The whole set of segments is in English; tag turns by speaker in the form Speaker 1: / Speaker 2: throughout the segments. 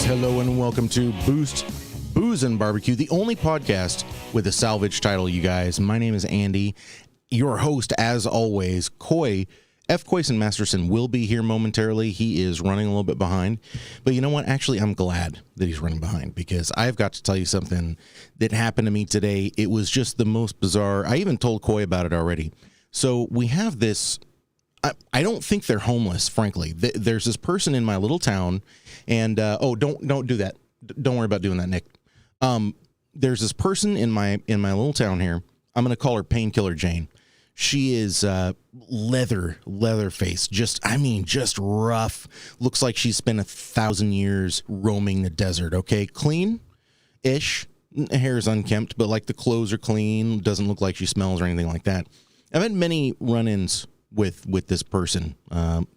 Speaker 1: Hello and welcome to Boost, Booze, and Barbecue, the only podcast with a salvage title, you guys. My name is Andy, your host, as always. Coy, F. Coyson Masterson will be here momentarily. He is running a little bit behind. But you know what? Actually, I'm glad that he's running behind because I've got to tell you something that happened to me today. It was just the most bizarre. I even told Coy about it already. So we have this... I don't think they're homeless, frankly. There's this person in my little town, and don't do that. Don't worry about doing that, Nick. There's this person in my little town here. I'm gonna call her Painkiller Jane. She is leather face, just rough. Looks like she's spent 1,000 years roaming the desert. Okay, clean-ish. Hair is unkempt, but like the clothes are clean. Doesn't look like she smells or anything like that. I've had many run-ins with this person,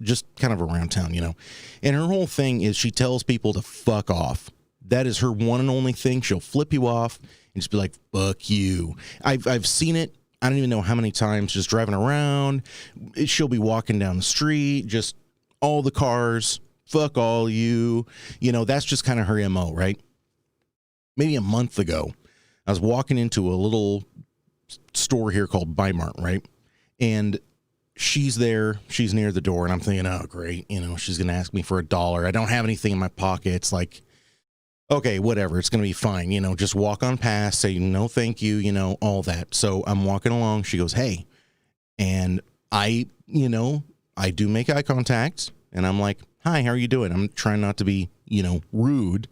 Speaker 1: just kind of around town, you know. And her whole thing is she tells people to fuck off. That is her one and only thing. She'll flip you off and just be like, fuck you. I've seen it. I don't even know how many times just driving around. She'll be walking down the street, just all the cars, fuck all you. You know, that's just kind of her MO, right? Maybe a month ago, I was walking into a little store here called Bimart, right? And she's there, she's near the door, and I'm thinking, oh, great, you know, she's going to ask me for $1. I don't have anything in my pocket. It's like, okay, whatever, it's going to be fine, you know, just walk on past, say no thank you, you know, all that. So I'm walking along, she goes, hey, and I do make eye contact, and I'm like, hi, how are you doing? I'm trying not to be, you know, rude,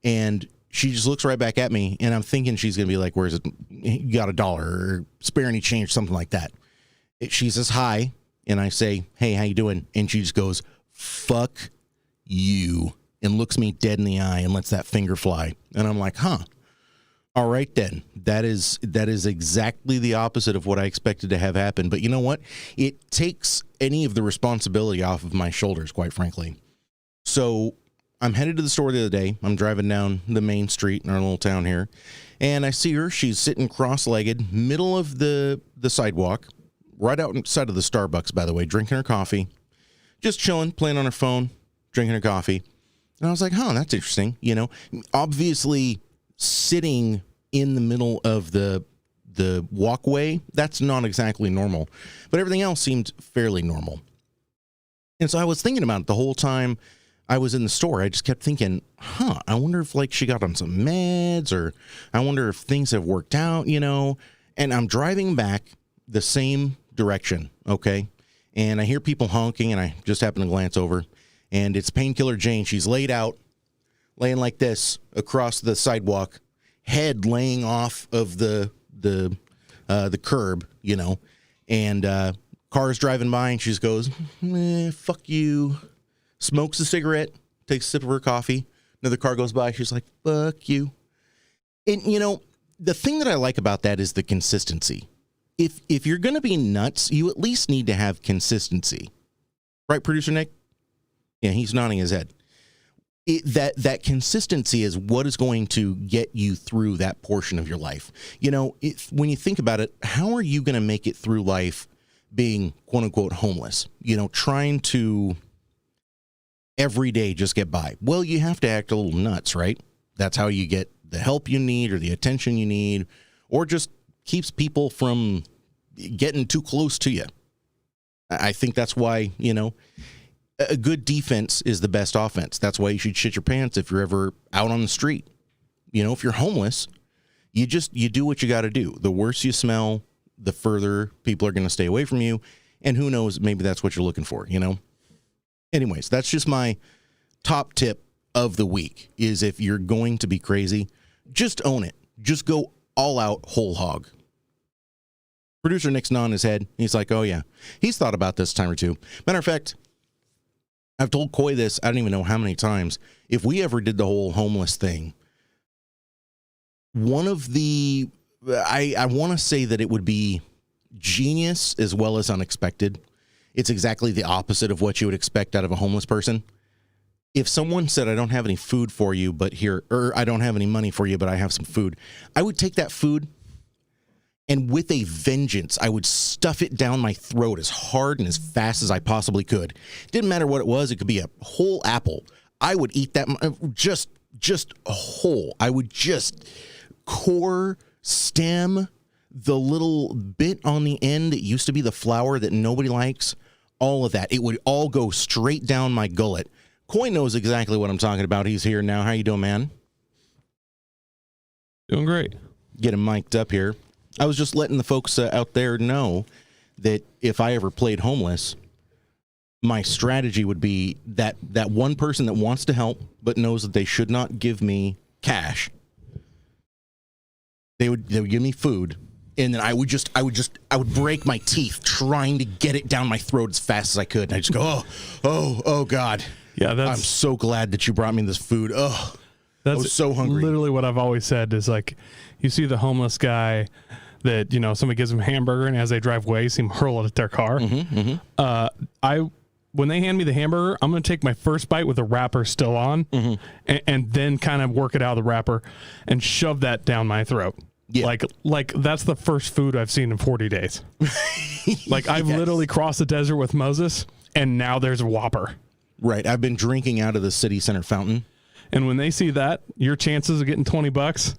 Speaker 1: and she just looks right back at me, and I'm thinking she's going to be like, where's it, you got $1, or spare any change, something like that. She says hi, and I say, hey, how you doing? And she just goes, fuck you, and looks me dead in the eye and lets that finger fly. And I'm like, huh, all right then. That is exactly the opposite of what I expected to have happen. But you know what? It takes any of the responsibility off of my shoulders, quite frankly. So I'm headed to the store the other day. I'm driving down the main street in our little town here, and I see her. She's sitting cross-legged, middle of the sidewalk, right outside of the Starbucks, by the way, drinking her coffee, just chilling, playing on her phone, drinking her coffee. And I was like, huh, that's interesting. You know, obviously sitting in the middle of the walkway, that's not exactly normal, but everything else seemed fairly normal. And so I was thinking about it the whole time I was in the store. I just kept thinking, huh, I wonder if like she got on some meds, or I wonder if things have worked out, you know. And I'm driving back the same direction, okay, and I hear people honking, and I just happen to glance over, and it's Painkiller Jane. She's laying like this across the sidewalk, head laying off of the curb, you know, and cars driving by, and she just goes, fuck you, smokes a cigarette, takes a sip of her coffee. Another car goes by, she's like, fuck you. And you know, the thing that I like about that is the consistency. If you're going to be nuts, you at least need to have consistency. Right, Producer Nick? Yeah, he's nodding his head. That consistency is what is going to get you through that portion of your life. You know, when you think about it, how are you going to make it through life being, quote unquote, homeless? You know, trying to every day just get by. Well, you have to act a little nuts, right? That's how you get the help you need or the attention you need, or just keeps people from getting too close to you. I think that's why, you know, a good defense is the best offense. That's why you should shit your pants if you're ever out on the street. You know, if you're homeless, you do what you got to do. The worse you smell, the further people are going to stay away from you. And who knows, maybe that's what you're looking for, you know? Anyways, that's just my top tip of the week, is if you're going to be crazy, just own it. Just go all out whole hog. Producer Nick's nodding his head. He's like, oh yeah, he's thought about this time or two. Matter of fact, I've told Coy this, I don't even know how many times. If we ever did the whole homeless thing, one of the, I want to say that it would be genius as well as unexpected. It's exactly the opposite of what you would expect out of a homeless person. If someone said, I don't have any food for you, but here, or I don't have any money for you, but I have some food, I would take that food, and with a vengeance, I would stuff it down my throat as hard and as fast as I possibly could. Didn't matter what it was. It could be a whole apple. I would eat that just whole. I would just core, stem, the little bit on the end that used to be the flour that nobody likes, all of that. It would all go straight down my gullet. Coy knows exactly what I'm talking about. He's here now. How you doing, man?
Speaker 2: Doing great.
Speaker 1: Get him mic'd up here. I was just letting the folks out there know that if I ever played homeless, my strategy would be that one person that wants to help but knows that they should not give me cash. They would give me food, and then I would break my teeth trying to get it down my throat as fast as I could. And I just go, oh God.
Speaker 2: Yeah,
Speaker 1: I'm so glad that you brought me this food. Oh, I was so hungry.
Speaker 2: Literally what I've always said is, like, you see the homeless guy that, somebody gives him a hamburger, and as they drive away, you see him hurl it at their car. When they hand me the hamburger, I'm going to take my first bite with the wrapper still on, and then kind of work it out of the wrapper and shove that down my throat. Yeah. Like that's the first food I've seen in 40 days. Like, I've literally crossed the desert with Moses, and now there's a Whopper. Right.
Speaker 1: I've been drinking out of the city center fountain.
Speaker 2: And when they see that, your chances of getting $20,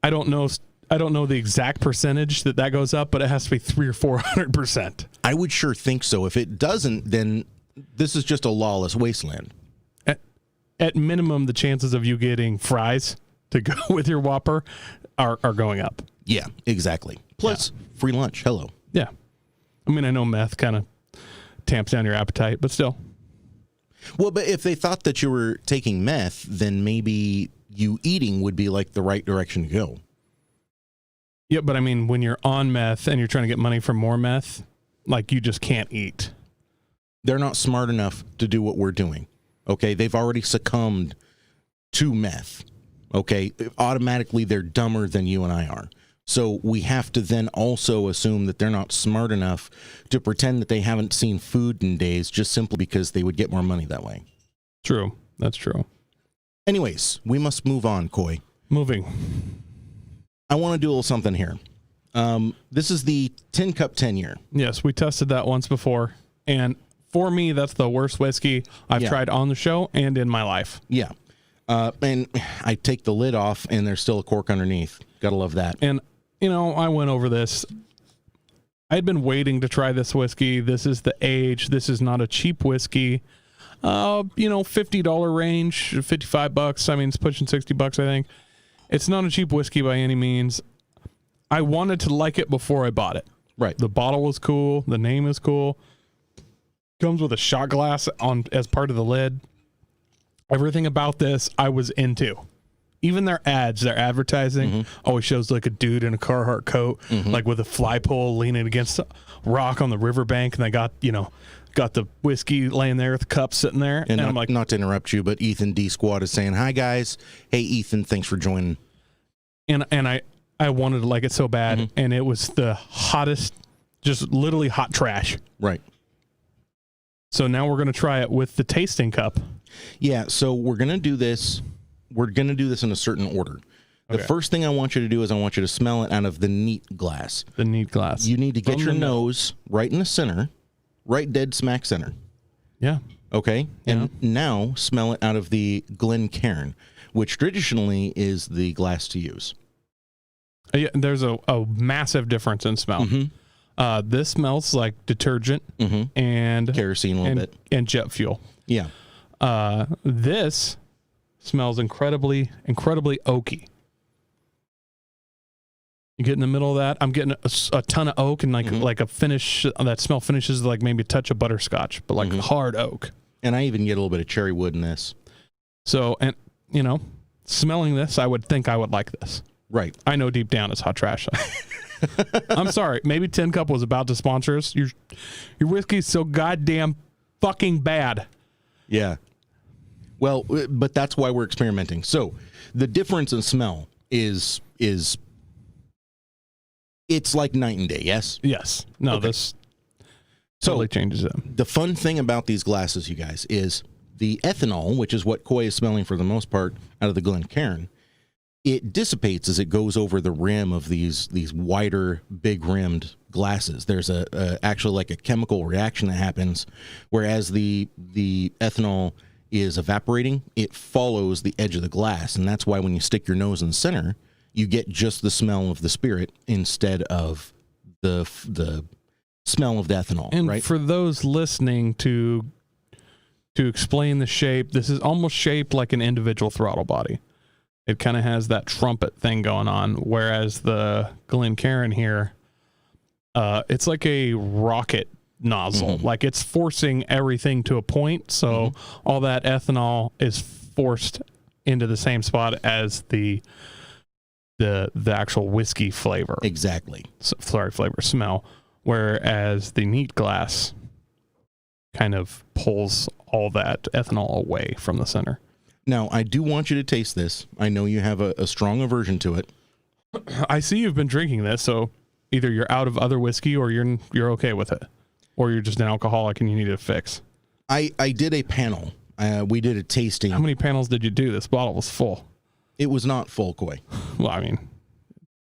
Speaker 2: I don't know the exact percentage that goes up, but it has to be 300 or 400%.
Speaker 1: I would sure think so. If it doesn't, then this is just a lawless wasteland.
Speaker 2: At minimum, the chances of you getting fries to go with your Whopper are going up.
Speaker 1: Yeah, exactly. Plus, free lunch. Hello.
Speaker 2: Yeah. I mean, I know meth kind of tamps down your appetite, but still.
Speaker 1: Well, but if they thought that you were taking meth, then maybe you eating would be like the right direction to go.
Speaker 2: Yeah, but I mean, when you're on meth and you're trying to get money from more meth, like, you just can't eat.
Speaker 1: They're not smart enough to do what we're doing. Okay, they've already succumbed to meth. Okay, automatically they're dumber than you and I are. So we have to then also assume that they're not smart enough to pretend that they haven't seen food in days just simply because they would get more money that way.
Speaker 2: True. That's true.
Speaker 1: Anyways, we must move on, Coy.
Speaker 2: Moving.
Speaker 1: I want to do a little something here. This is the Tin Cup 10 year.
Speaker 2: Yes, we tested that once before. And for me, that's the worst whiskey I've tried on the show and in my life.
Speaker 1: Yeah. And I take the lid off and there's still a cork underneath. Gotta love that.
Speaker 2: And, I went over this. I'd been waiting to try this whiskey. This is the age. This is not a cheap whiskey. $50 range, $55. I mean, it's pushing $60, I think. It's not a cheap whiskey by any means. I wanted to like it before I bought it.
Speaker 1: Right.
Speaker 2: The bottle was cool. The name is cool. Comes with a shot glass as part of the lid. Everything about this I was into. Even their ads, their advertising always shows like a dude in a Carhartt coat, like with a fly pole leaning against a rock on the riverbank, and they got the whiskey laying there with the cup sitting there.
Speaker 1: And I'm like, not to interrupt you, but Ethan D Squad is saying, "Hi guys, hey Ethan, thanks for joining."
Speaker 2: And I wanted to like it so bad, and it was the hottest, just literally hot trash.
Speaker 1: Right.
Speaker 2: So now we're gonna try it with the tasting cup.
Speaker 1: Yeah. So we're gonna do this. We're gonna do this in a certain order. The first thing I want you to do is I want you to smell it out of the neat glass.
Speaker 2: The neat glass.
Speaker 1: You need to get your nose right in the center, right dead smack center.
Speaker 2: Yeah.
Speaker 1: Okay. And now smell it out of the Glencairn, which traditionally is the glass to use.
Speaker 2: Yeah, there's a massive difference in smell. This smells like detergent and
Speaker 1: kerosene a little bit
Speaker 2: and jet fuel.
Speaker 1: Yeah.
Speaker 2: This smells incredibly oaky. You get in the middle of that. I'm getting a ton of oak and like a finish that smell finishes like maybe a touch of butterscotch, but like hard oak.
Speaker 1: And I even get a little bit of cherry wood in this.
Speaker 2: So, and smelling this, I would think I would like this.
Speaker 1: Right.
Speaker 2: I know deep down it's hot trash. I'm sorry. Maybe Tin Cup was about to sponsor us. Your whiskey's so goddamn fucking bad.
Speaker 1: Yeah. Well, but that's why we're experimenting. So the difference in smell is it's like night and day. Yes.
Speaker 2: Yes. No. Okay. This totally changes it.
Speaker 1: The fun thing about these glasses, you guys, is the ethanol, which is what Coy is smelling for the most part out of the Glencairn. It dissipates as it goes over the rim of these wider, big rimmed glasses. There's actually like a chemical reaction that happens, whereas the ethanol is evaporating, it follows the edge of the glass. And that's why when you stick your nose in the center, you get just the smell of the spirit instead of the smell of the ethanol.
Speaker 2: And
Speaker 1: right?
Speaker 2: for those listening, to explain the shape, this is almost shaped like an individual throttle body. It kind of has that trumpet thing going on, whereas the Glencairn here, it's like a rocket nozzle. Like it's forcing everything to a point, so all that ethanol is forced into the same spot as the actual whiskey flavor.
Speaker 1: Exactly.
Speaker 2: Flavor, smell. Whereas the neat glass kind of pulls all that ethanol away from the center.
Speaker 1: Now, I do want you to taste this. I know you have a strong aversion to it.
Speaker 2: I see you've been drinking this, so either you're out of other whiskey or you're okay with it, or you're just an alcoholic and you need a fix.
Speaker 1: I did a panel. We did a tasting.
Speaker 2: How many panels did you do? This bottle was full.
Speaker 1: It was not full, Coy.
Speaker 2: Well, I mean,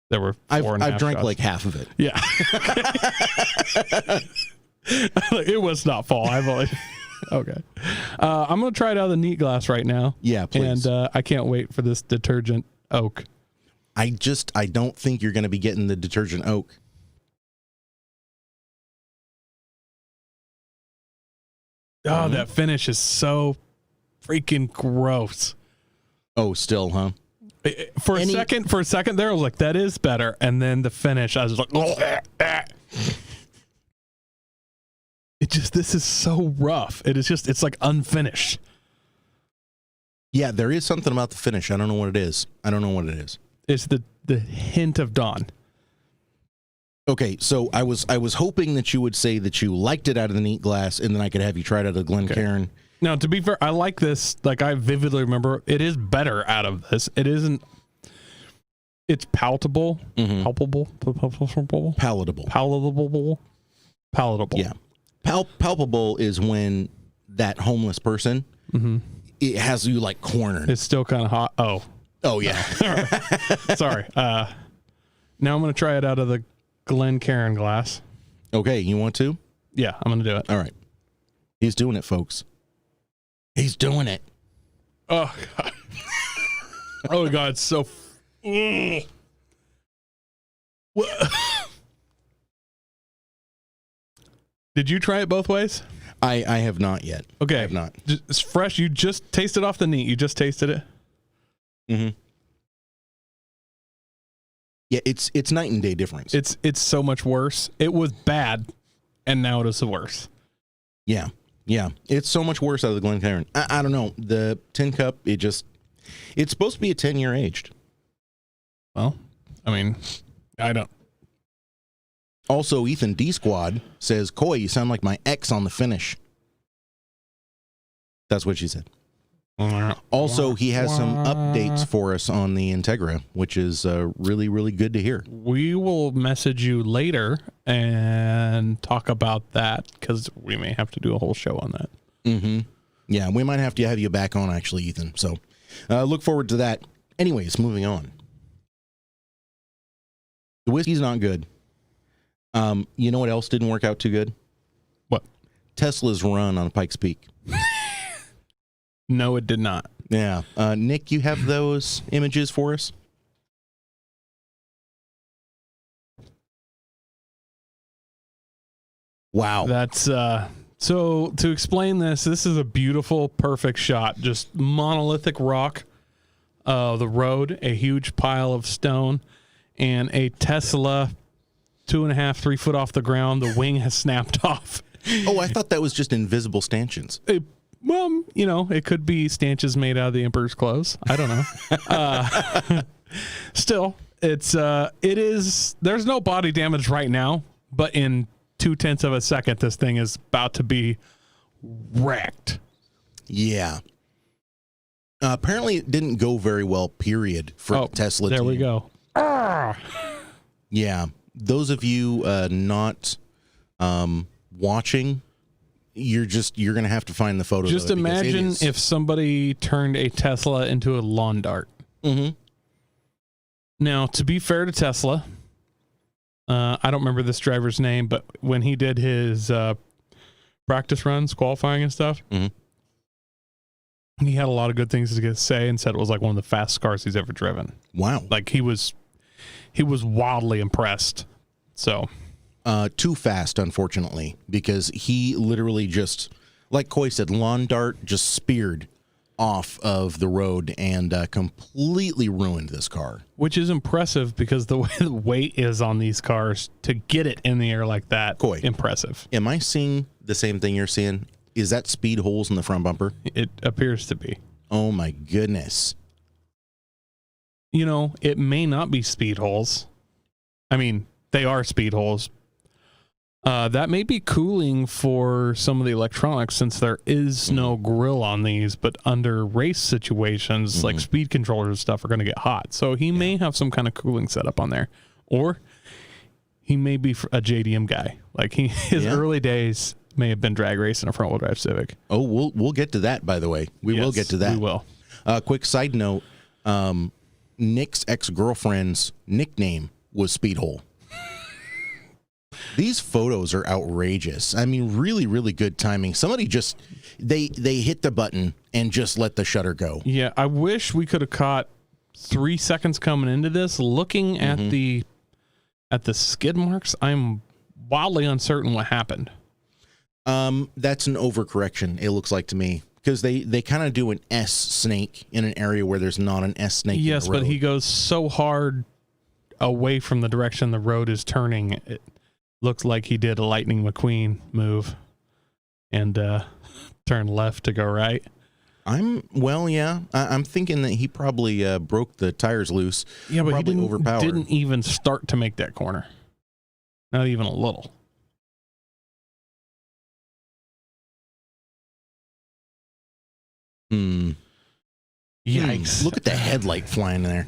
Speaker 2: there were
Speaker 1: I've drank shots. Like half of it.
Speaker 2: Yeah. It was not full. I've only... Okay. I'm going to try it out of the neat glass right now.
Speaker 1: Yeah, please.
Speaker 2: And I can't wait for this detergent oak.
Speaker 1: I don't think you're going to be getting the detergent oak.
Speaker 2: Oh, that finish is so freaking gross.
Speaker 1: Oh, still, huh?
Speaker 2: For a second there, I was like, that is better. And then the finish, I was like, this is so rough. It's like unfinished.
Speaker 1: Yeah, there is something about the finish. I don't know what it is.
Speaker 2: It's the hint of dawn.
Speaker 1: Okay, so I was hoping that you would say that you liked it out of the neat glass, and then I could have you try it out of the Glencairn. Okay.
Speaker 2: Now, to be fair, I like this. Like, I vividly remember it is better out of this. It isn't. It's palatable. Palatable.
Speaker 1: Yeah. Palpable is when that homeless person, it has you like cornered.
Speaker 2: It's still kind of hot. Oh yeah. Sorry. Now I'm going to try it out of the Glencairn glass.
Speaker 1: Okay. You want to?
Speaker 2: Yeah, I'm going to do it.
Speaker 1: All right. He's doing it, folks. He's doing it.
Speaker 2: Oh, God. Oh, God. It's so... Did you try it both ways?
Speaker 1: I have not yet.
Speaker 2: Okay.
Speaker 1: I have not.
Speaker 2: It's fresh. You just tasted off the neat. You just tasted it?
Speaker 1: Yeah, it's night and day difference.
Speaker 2: It's so much worse. It was bad, and now it is worse.
Speaker 1: Yeah. It's so much worse out of the Glencairn. I don't know. The tin cup, it's supposed to be a 10-year aged.
Speaker 2: Well, I mean, I don't.
Speaker 1: Also, Ethan D Squad says, Coy, you sound like my ex on the finish. That's what she said. Also, he has some updates for us on the Integra, which is really, really good to hear.
Speaker 2: We will message you later and talk about that, because we may have to do a whole show on that.
Speaker 1: Yeah, we might have to have you back on, actually, Ethan. So look forward to that. Anyways, moving on. The whiskey's not good. You know what else didn't work out too good?
Speaker 2: What?
Speaker 1: Tesla's run on Pikes Peak.
Speaker 2: No, it did not.
Speaker 1: Yeah. Nick, you have those images for us? Wow.
Speaker 2: That's so to explain this is a beautiful, perfect shot. Just monolithic rock, the road, a huge pile of stone, and a Tesla 2.5, 3 foot off the ground. The wing has snapped off.
Speaker 1: Oh, I thought that was just invisible stanchions.
Speaker 2: Well, it could be stanchions made out of the emperor's clothes. I don't know. Still, it is, there's no body damage right now, but in 0.2 of a second, this thing is about to be wrecked.
Speaker 1: Yeah. Apparently it didn't go very well, period, for Tesla.
Speaker 2: There we go.
Speaker 1: Yeah. Those of you not watching, you're going to have to find the photos.
Speaker 2: Just imagine if somebody turned a Tesla into a lawn dart. Now, to be fair to Tesla, I don't remember this driver's name, but when he did his practice runs, qualifying and stuff, he had a lot of good things to say and said it was like one of the fastest cars he's ever driven.
Speaker 1: Wow.
Speaker 2: Like he was wildly impressed. So
Speaker 1: too fast, unfortunately, because he literally just, like Coy said, lawn dart, just speared off of the road and completely ruined this car.
Speaker 2: Which is impressive because the way the weight is on these cars to get it in the air like that,
Speaker 1: Coy,
Speaker 2: impressive.
Speaker 1: Am I seeing the same thing you're seeing? Is that speed holes in the front bumper?
Speaker 2: It appears to be.
Speaker 1: Oh my goodness.
Speaker 2: You know, it may not be speed holes. I mean, they are speed holes. That may be cooling for some of the electronics since there is no grill on these, but under race situations, like speed controllers and stuff are going to get hot. So he may have some kind of cooling setup on there. Or he may be a JDM guy. Like his early days may have been drag racing a front-wheel drive Civic.
Speaker 1: Oh, we'll get to that, by the way. We will get to that.
Speaker 2: We will.
Speaker 1: Quick side note, Nick's ex-girlfriend's nickname was Speedhole. These photos are outrageous. I mean, really, really good timing. Somebody just, they hit the button and just let the shutter go.
Speaker 2: Yeah, I wish we could have caught 3 seconds coming into this. Looking at the skid marks, I'm wildly uncertain what happened.
Speaker 1: That's an overcorrection, it looks like to me. Because they kind of do an S snake in an area where there's not an S snake.
Speaker 2: Yes,
Speaker 1: in the road.
Speaker 2: but he goes so hard away from the direction the road is turning. It looks like he did a Lightning McQueen move and turn left to go right. I'm
Speaker 1: thinking that he probably broke the tires loose.
Speaker 2: Yeah, but
Speaker 1: probably
Speaker 2: he didn't even start to make that corner. Not even a little. Yikes.
Speaker 1: Look at the headlight flying in there.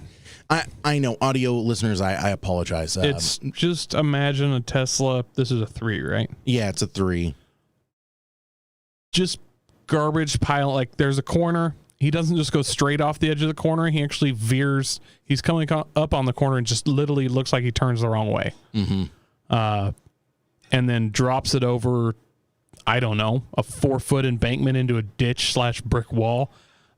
Speaker 1: I know, audio listeners, I apologize.
Speaker 2: It's just imagine a Tesla. This is a 3, right?
Speaker 1: Yeah, it's a 3.
Speaker 2: Just garbage pile. Like there's a corner. He doesn't just go straight off the edge of the corner. He actually veers. He's coming up on the corner and just literally looks like he turns the wrong way. And then drops it over, I don't know, a 4-foot embankment into a ditch / brick wall.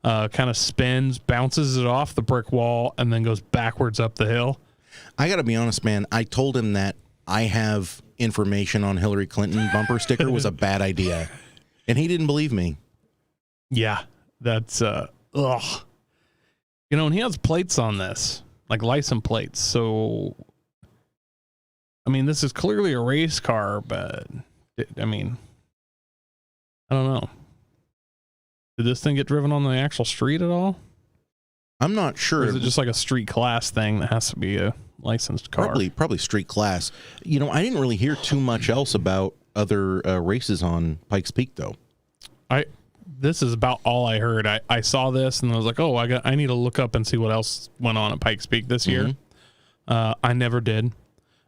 Speaker 2: Kind of spins, bounces it off the brick wall, and then goes backwards up the hill.
Speaker 1: I got to be honest, man. I told him that I have information on Hillary Clinton bumper sticker was a bad idea, and he didn't believe me.
Speaker 2: Yeah, that's ugh. You know, and he has plates on this, like license plates. So, I mean, this is clearly a race car, but I mean, I don't know. Did this thing get driven on the actual street at all?
Speaker 1: I'm not sure.
Speaker 2: Or is it just like a street class thing that has to be a licensed car?
Speaker 1: Probably street class. You know, I didn't really hear too much else about other races on Pikes Peak, though.
Speaker 2: This is about all I heard. I saw this and I was like, oh, I need to look up and see what else went on at Pikes Peak this year. I never did.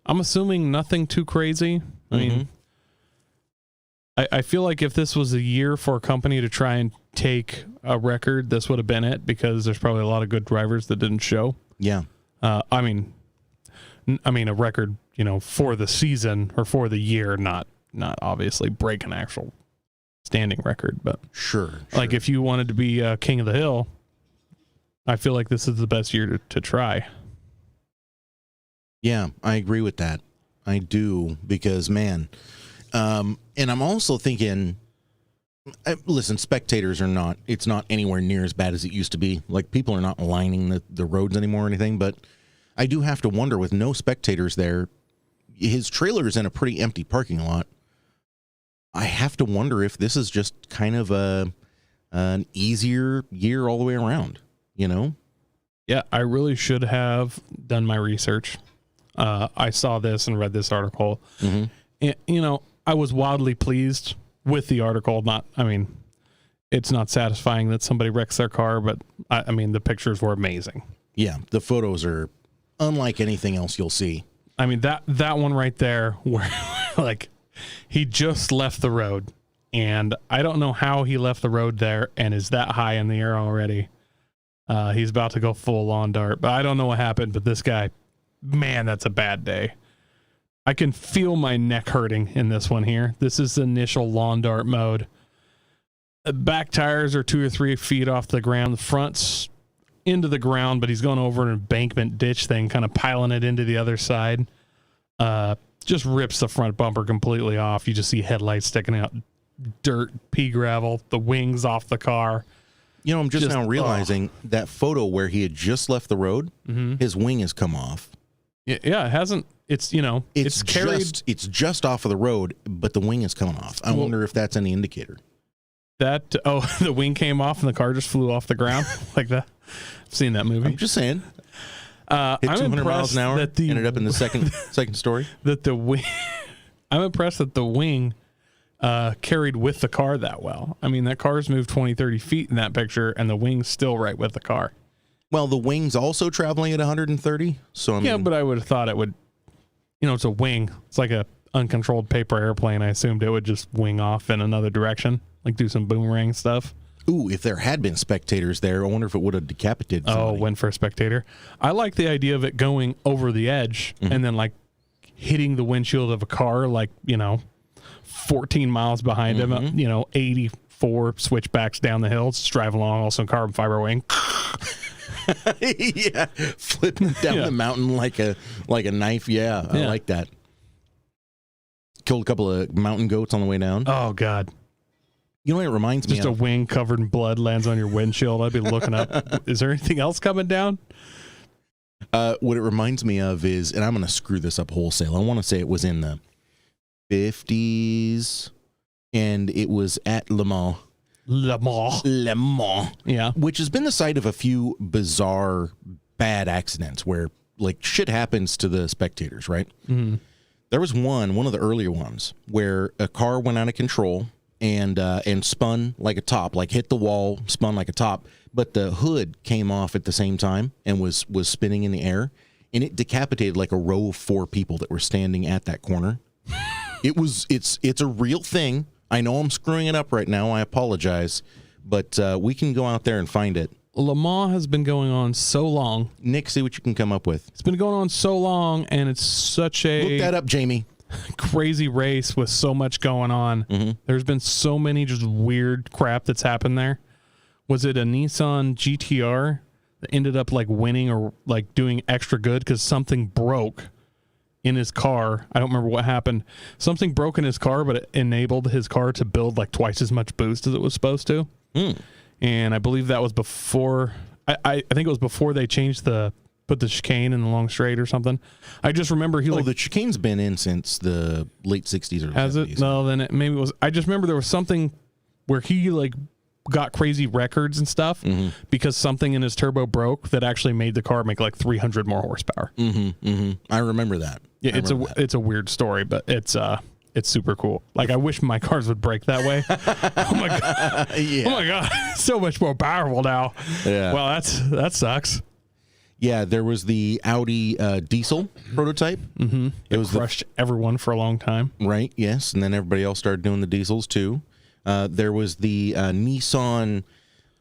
Speaker 2: I'm assuming nothing too crazy. I mean, I feel like if this was a year for a company to try and take a record, this would have been it, because there's probably a lot of good drivers that didn't show.
Speaker 1: Yeah.
Speaker 2: I mean a record, you know, for the season or for the year, not obviously break an actual standing record, but
Speaker 1: sure.
Speaker 2: Like if you wanted to be king of the hill, I feel like this is the best year to try.
Speaker 1: Yeah, I agree with that. I do, because man, and I'm also thinking, listen, spectators are not, it's not anywhere near as bad as it used to be. Like people are not lining the roads anymore or anything, but I do have to wonder, with no spectators there, his trailer is in a pretty empty parking lot. I have to wonder if this is just kind of an easier year all the way around, you know?
Speaker 2: Yeah, I really should have done my research. I saw this and read this article. And, you know, I was wildly pleased with the article. It's not satisfying that somebody wrecks their car, but I mean, the pictures were amazing.
Speaker 1: Yeah, the photos are unlike anything else you'll see.
Speaker 2: I mean, that one right there, where like he just left the road, and I don't know how he left the road there and is that high in the air already. He's about to go full lawn dart, but I don't know what happened. But this guy, man, that's a bad day. I can feel my neck hurting in this one here. This is the initial lawn dart mode. The back tires are 2 or 3 feet off the ground. The front's into the ground, but he's going over an embankment ditch thing, kind of piling it into the other side. Just rips the front bumper completely off. You just see headlights sticking out, dirt, pea gravel, the wings off the car.
Speaker 1: You know, I'm just now realizing that photo where he had just left the road, his wing has come off.
Speaker 2: Yeah, it hasn't. It's, you know, it's carried.
Speaker 1: It's just off of the road, but the wing is coming off. I wonder if that's any indicator.
Speaker 2: That, the wing came off and the car just flew off the ground like that. I've seen that movie.
Speaker 1: I'm just saying.
Speaker 2: Hit
Speaker 1: 200 miles an hour, ended up in the second story.
Speaker 2: That the wing, I'm impressed that the wing carried with the car that well. I mean, that car's moved 20, 30 feet in that picture, and the wing's still right with the car.
Speaker 1: Well, the wing's also traveling at 130. So I mean,
Speaker 2: yeah, but I would have thought it would, you know, it's a wing. It's like a uncontrolled paper airplane. I assumed it would just wing off in another direction, like do some boomerang stuff.
Speaker 1: Ooh, if there had been spectators there, I wonder if it would have decapitated somebody.
Speaker 2: Oh, went for a spectator. I like the idea of it going over the edge and then like hitting the windshield of a car, like, you know, 14 miles behind him, you know, 84 switchbacks down the hill, just driving along, also carbon fiber wing.
Speaker 1: Yeah, flipping down the mountain like a knife. Yeah, I like that. Killed a couple of mountain goats on the way down.
Speaker 2: Oh, God.
Speaker 1: You know what it reminds me of?
Speaker 2: Just a wing covered in blood lands on your windshield. I'd be looking up. Is there anything else coming down?
Speaker 1: What it reminds me of is, and I'm going to screw this up wholesale. I want to say it was in the 50s, and it was at Le Mans.
Speaker 2: Le Mans. Yeah.
Speaker 1: Which has been the site of a few bizarre, bad accidents where, like, shit happens to the spectators, right? Mm-hmm. There was one of the earlier ones, where a car went out of control and spun like a top, like hit the wall, spun like a top, but the hood came off at the same time and was spinning in the air, and it decapitated like a row of 4 people that were standing at that corner. It's a real thing. I know I'm screwing it up right now. I apologize, but we can go out there and find it.
Speaker 2: Le Mans has been going on so long.
Speaker 1: Nick, see what you can come up with.
Speaker 2: It's been going on so long, and it's such a...
Speaker 1: Look that up, Jamie.
Speaker 2: Crazy race with so much going on. Mm-hmm. There's been so many just weird crap that's happened there. Was it a Nissan GTR that ended up like winning or like doing extra good because something broke in his car? I don't remember what happened. Something broke in his car, but it enabled his car to build like twice as much boost as it was supposed to. And I believe that was before, I think it was before they changed put the chicane in the long straight or something. I just remember
Speaker 1: the chicane's been in since the late 60s or 70s.
Speaker 2: Has it? No, then maybe it was. I just remember there was something where he like got crazy records and stuff because something in his turbo broke that actually made the car make like 300 more horsepower.
Speaker 1: I remember that.
Speaker 2: Yeah, it's a weird story, but it's super cool. Like, I wish my cars would break that way. Oh my God. Yeah. Oh my God. So much more powerful now. Yeah. Well, that sucks.
Speaker 1: Yeah, there was the Audi diesel prototype. Mm-hmm.
Speaker 2: It was crushed everyone for a long time.
Speaker 1: Right, yes. And then everybody else started doing the diesels too. There was the Nissan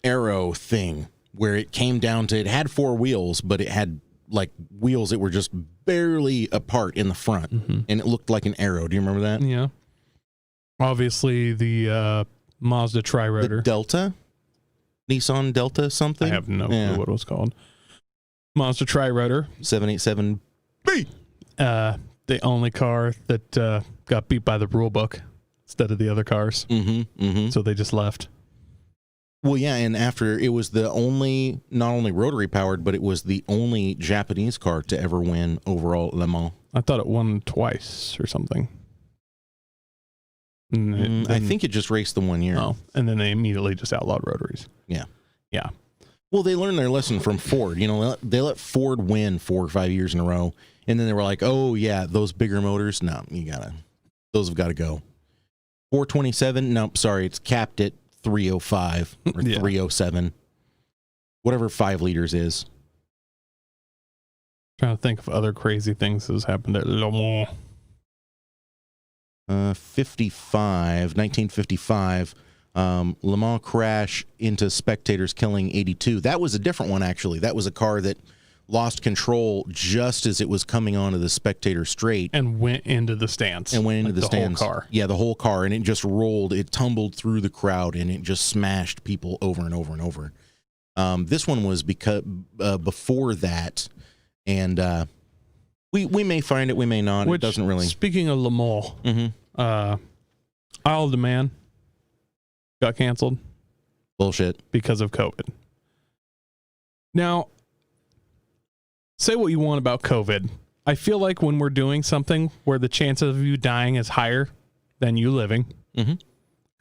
Speaker 1: Aero thing where it came down to, it had 4 wheels, but it had like wheels that were just barely apart in the front. And it looked like an Aero. Do you remember that?
Speaker 2: Yeah. Obviously, the Mazda Tri-Rotor.
Speaker 1: The Delta? Nissan Delta something?
Speaker 2: I have no clue what it was called. Mazda Tri-Rotor
Speaker 1: 787B.
Speaker 2: The only car that got beat by the rule book instead of the other cars. So they just left.
Speaker 1: Well, yeah, and after it was the only, not only rotary powered, but it was the only Japanese car to ever win overall Le Mans.
Speaker 2: I thought it won twice or something.
Speaker 1: I think it just raced the 1 year.
Speaker 2: Oh, and then they immediately just outlawed rotaries.
Speaker 1: Yeah.
Speaker 2: Yeah.
Speaker 1: Well, they learned their lesson from Ford. You know, they let Ford win 4 or 5 years in a row, and then they were like, "Oh yeah, those bigger motors, no, those have got to go." 427, nope, sorry, it's capped at 305 or 307, whatever 5 liters is.
Speaker 2: Trying to think of other crazy things that has happened at Le Mans.
Speaker 1: 1955. Le Mans crash into spectators killing 82. That was a different one, actually. That was a car that lost control just as it was coming onto the spectator straight
Speaker 2: and went into the stands.
Speaker 1: The stands.
Speaker 2: Whole car.
Speaker 1: Yeah, the whole car, and it just rolled. It tumbled through the crowd, and it just smashed people over and over and over. This one was because before that, and we may find it, we may not.
Speaker 2: Which,
Speaker 1: it doesn't really.
Speaker 2: Speaking of Le Mans, Isle of the Man got canceled.
Speaker 1: Bullshit.
Speaker 2: Because of COVID. Now, say what you want about COVID. I feel like when we're doing something where the chances of you dying is higher than you living,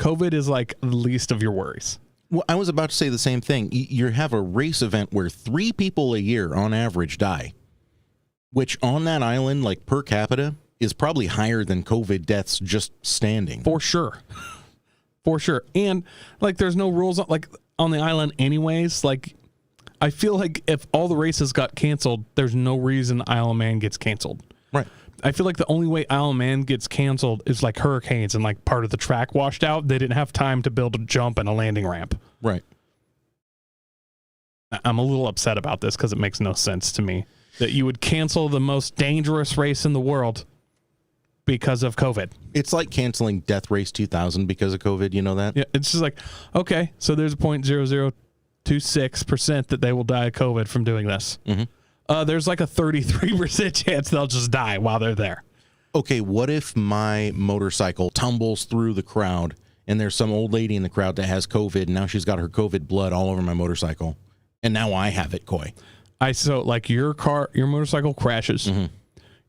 Speaker 2: COVID is like the least of your worries.
Speaker 1: Well, I was about to say the same thing. You have a race event where 3 people a year on average die, which on that island, like per capita, is probably higher than COVID deaths just standing.
Speaker 2: For sure. For sure. And like there's no rules like on the island anyways. Like I feel like if all the races got canceled, there's no reason Isle of Man gets canceled.
Speaker 1: Right.
Speaker 2: I feel like the only way Isle of Man gets canceled is like hurricanes and like part of the track washed out. They didn't have time to build a jump and a landing ramp.
Speaker 1: Right.
Speaker 2: I'm a little upset about this because it makes no sense to me that you would cancel the most dangerous race in the world because of COVID.
Speaker 1: It's like canceling Death Race 2000 because of COVID. You know that?
Speaker 2: Yeah, it's just like, okay, so there's a 0.0026% that they will die of COVID from doing this. There's like a 33% chance they'll just die while they're there.
Speaker 1: Okay, what if my motorcycle tumbles through the crowd and there's some old lady in the crowd that has COVID and now she's got her COVID blood all over my motorcycle and now I have it, Coy?
Speaker 2: So like your motorcycle crashes.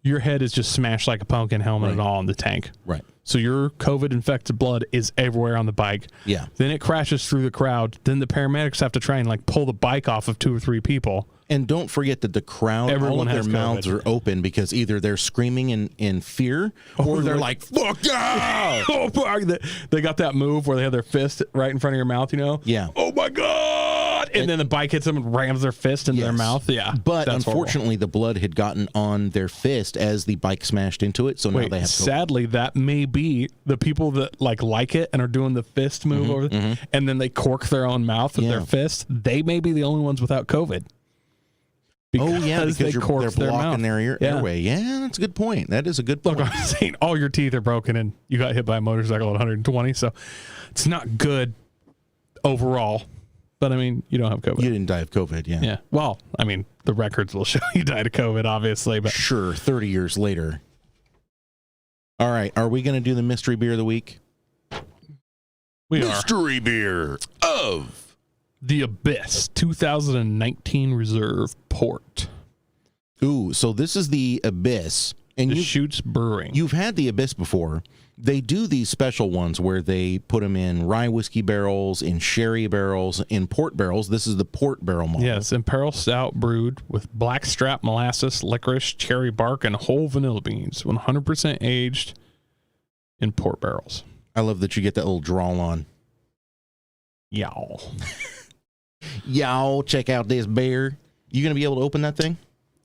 Speaker 2: Your head is just smashed like a pumpkin helmet and all in the tank.
Speaker 1: Right.
Speaker 2: So your COVID-infected blood is everywhere on the bike.
Speaker 1: Yeah.
Speaker 2: Then it crashes through the crowd. Then the paramedics have to try and like pull the bike off of 2 or 3 people.
Speaker 1: And don't forget that the crowd,
Speaker 2: Everyone
Speaker 1: all of
Speaker 2: has
Speaker 1: their mouths
Speaker 2: COVID.
Speaker 1: are open because either they're screaming in fear or they're like, fuck yeah!
Speaker 2: Oh, fuck. They got that move where they have their fist right in front of your mouth, you know?
Speaker 1: Yeah.
Speaker 2: Oh, my God! And then the bike hits them and rams their fist into their mouth. Yeah.
Speaker 1: But unfortunately, the blood had gotten on their fist as the bike smashed into it. So now they have to.
Speaker 2: Sadly, that may be the people that like it and are doing the fist move over, and then they cork their own mouth with their fist. They may be the only ones without COVID.
Speaker 1: Because they're
Speaker 2: corked their
Speaker 1: blocking
Speaker 2: mouth.
Speaker 1: their airway. Yeah, that's a good point. That is a good point.
Speaker 2: Look, I'm saying all your teeth are broken and you got hit by a motorcycle at 120, so it's not good overall. But, I mean, you don't have COVID.
Speaker 1: You didn't die of COVID, yeah.
Speaker 2: Yeah. Well, I mean, the records will show you died of COVID, obviously. But
Speaker 1: sure, 30 years later. All right, are we going to do the mystery beer of the week? Mystery beer of
Speaker 2: the Abyss 2019 Reserve Port.
Speaker 1: Ooh, so this is the Abyss. And
Speaker 2: Deschutes Brewing.
Speaker 1: You've had the Abyss before. They do these special ones where they put them in rye whiskey barrels, in sherry barrels, in port barrels. This is the port barrel model.
Speaker 2: Yes, Imperial Stout brewed with blackstrap molasses, licorice, cherry bark, and whole vanilla beans. 100% aged in port barrels.
Speaker 1: I love that you get that little drawl on.
Speaker 2: Y'all.
Speaker 1: Y'all, check out this beer. You going to be able to open that thing?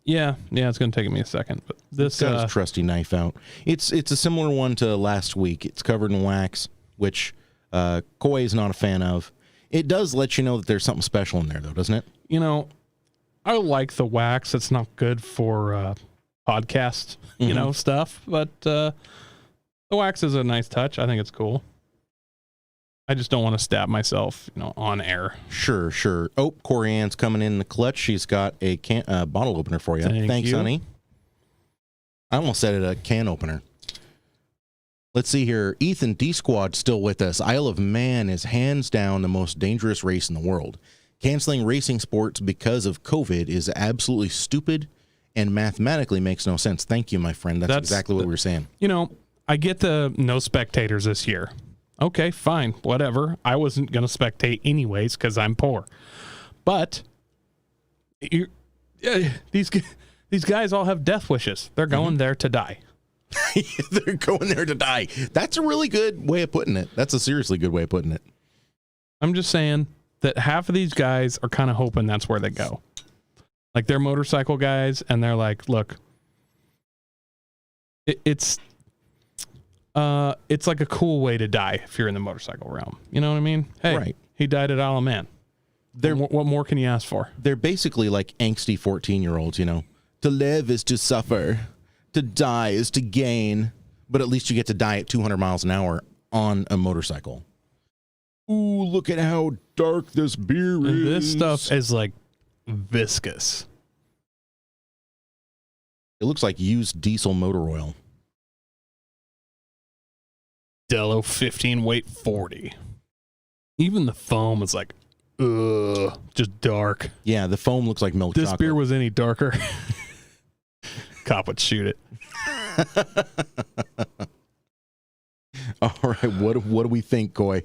Speaker 2: Yeah, it's going to take me a second. But this
Speaker 1: got his trusty knife out. It's a similar one to last week. It's covered in wax, which Coy is not a fan of. It does let you know that there's something special in there, though, doesn't it?
Speaker 2: You know, I like the wax. It's not good for podcast, stuff. But the wax is a nice touch. I think it's cool. I just don't want to stab myself, on air.
Speaker 1: Sure. Oh, Corianne's coming in the clutch. She's got a bottle opener for you. Thanks, honey. I almost said it a can opener. Let's see here. Ethan D Squad still with us. Isle of Man is hands down the most dangerous race in the world. Canceling racing sports because of COVID is absolutely stupid and mathematically makes no sense. Thank you, my friend. That's exactly what we were saying.
Speaker 2: I get the no spectators this year. Okay, fine, whatever. I wasn't going to spectate anyways because I'm poor. But these guys all have death wishes. They're going there to die.
Speaker 1: They're going there to die. That's a really good way of putting it. That's a seriously good way of putting it.
Speaker 2: I'm just saying that half of these guys are kind of hoping that's where they go. Like they're motorcycle guys, and they're like, look, it's like a cool way to die if you're in the motorcycle realm. You know what I mean? Hey,
Speaker 1: right.
Speaker 2: He died at Isle of Man. What more can you ask for?
Speaker 1: They're basically like angsty 14-year-olds, you know. To live is to suffer. To die is to gain. But at least you get to die at 200 miles an hour on a motorcycle. Ooh, look at how dark this beer is.
Speaker 2: And this stuff is like viscous.
Speaker 1: It looks like used diesel motor oil.
Speaker 2: Dello 15 weight 40. Even the foam is like, just dark.
Speaker 1: Yeah, the foam looks like milk chocolate.
Speaker 2: This beer was any darker, cop would shoot it.
Speaker 1: All right, what do we think, Coy?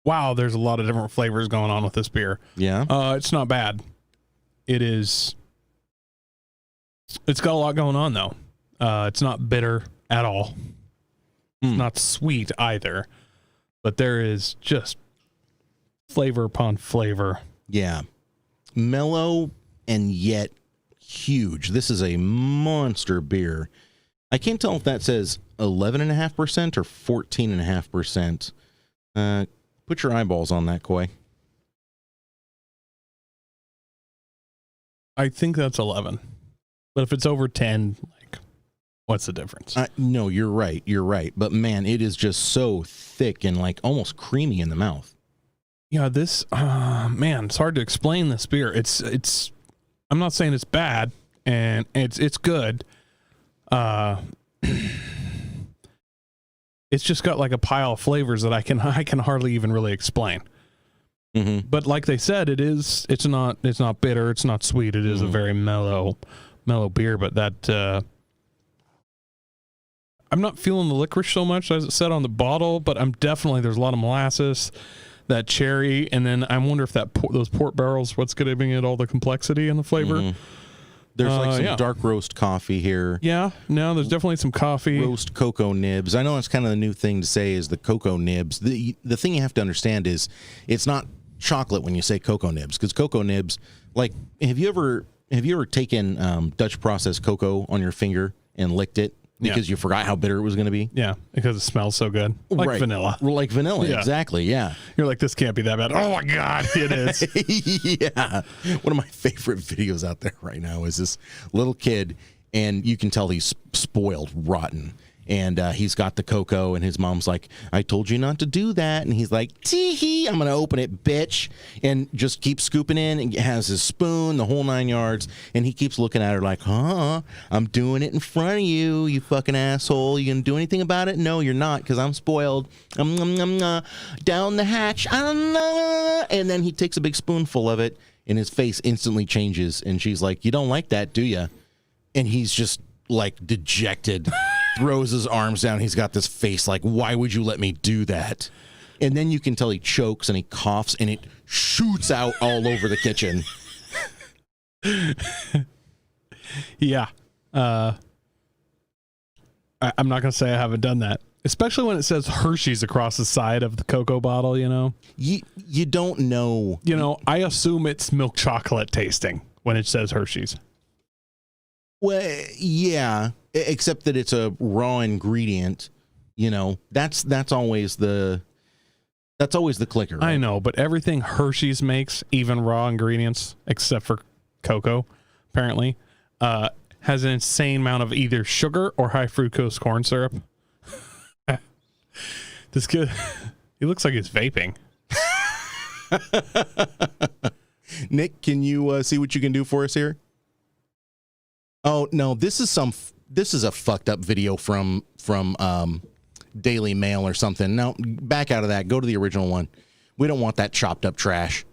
Speaker 2: Wow, there's a lot of different flavors going on with this beer.
Speaker 1: Yeah.
Speaker 2: It's not bad. It's got a lot going on though. It's not bitter at all. It's not sweet either. But there is just flavor upon flavor.
Speaker 1: Yeah. Mellow and yet huge. This is a monster beer. I can't tell if that says 11.5% or 14.5%. Put your eyeballs on that, Coy.
Speaker 2: I think that's 11. But if it's over 10, like, what's the difference?
Speaker 1: No, you're right. You're right. But man, it is just so thick and like almost creamy in the mouth.
Speaker 2: Yeah, this, man, it's hard to explain this beer. It's, I'm not saying it's bad, and it's good. It's just got like a pile of flavors that I can hardly even really explain. Mm-hmm. But like they said, it's not bitter, it's not sweet. It is a very mellow beer. But that I'm not feeling the licorice so much as it said on the bottle. But there's a lot of molasses, that cherry, and then I wonder if those port barrels, what's giving it all the complexity and the flavor. Mm-hmm.
Speaker 1: There's like some dark roast coffee here.
Speaker 2: Yeah, no, there's definitely some coffee.
Speaker 1: Roast cocoa nibs. I know that's kind of the new thing to say is the cocoa nibs. The thing you have to understand is it's not chocolate when you say cocoa nibs, because cocoa nibs, like, have you ever taken Dutch processed cocoa on your finger and licked it because you forgot how bitter it was going to be?
Speaker 2: Yeah, because it smells so good. Like vanilla.
Speaker 1: Like vanilla, exactly, yeah.
Speaker 2: You're like, this can't be that bad. Oh my God, it is.
Speaker 1: Yeah. One of my favorite videos out there right now is this little kid, and you can tell he's spoiled rotten. And he's got the cocoa, and his mom's like, I told you not to do that. And he's like, tee-hee, I'm going to open it, bitch. And just keeps scooping in and has his spoon, the whole 9 yards. And he keeps looking at her like, I'm doing it in front of you, you fucking asshole. You going to do anything about it? No, you're not, because I'm spoiled. Down the hatch. And then he takes a big spoonful of it, and his face instantly changes. And she's like, you don't like that, do you? And he's just like dejected. Throws his arms down. He's got this face like, why would you let me do that? And then you can tell he chokes and he coughs and it shoots out all over the kitchen.
Speaker 2: Yeah. I'm not going to say I haven't done that. Especially when it says Hershey's across the side of the cocoa bottle, you know?
Speaker 1: You don't know.
Speaker 2: You know, I assume it's milk chocolate tasting when it says Hershey's.
Speaker 1: Well, yeah, except that it's a raw ingredient. You know, that's always the clicker. Right?
Speaker 2: I know, but everything Hershey's makes, even raw ingredients, except for cocoa, apparently, has an insane amount of either sugar or high fructose corn syrup. This kid, he looks like he's vaping.
Speaker 1: Nick, can you see what you can do for us here? Oh no, this is a fucked up video from Daily Mail or something. Now back out of that. Go to the original one. We don't want that chopped up trash.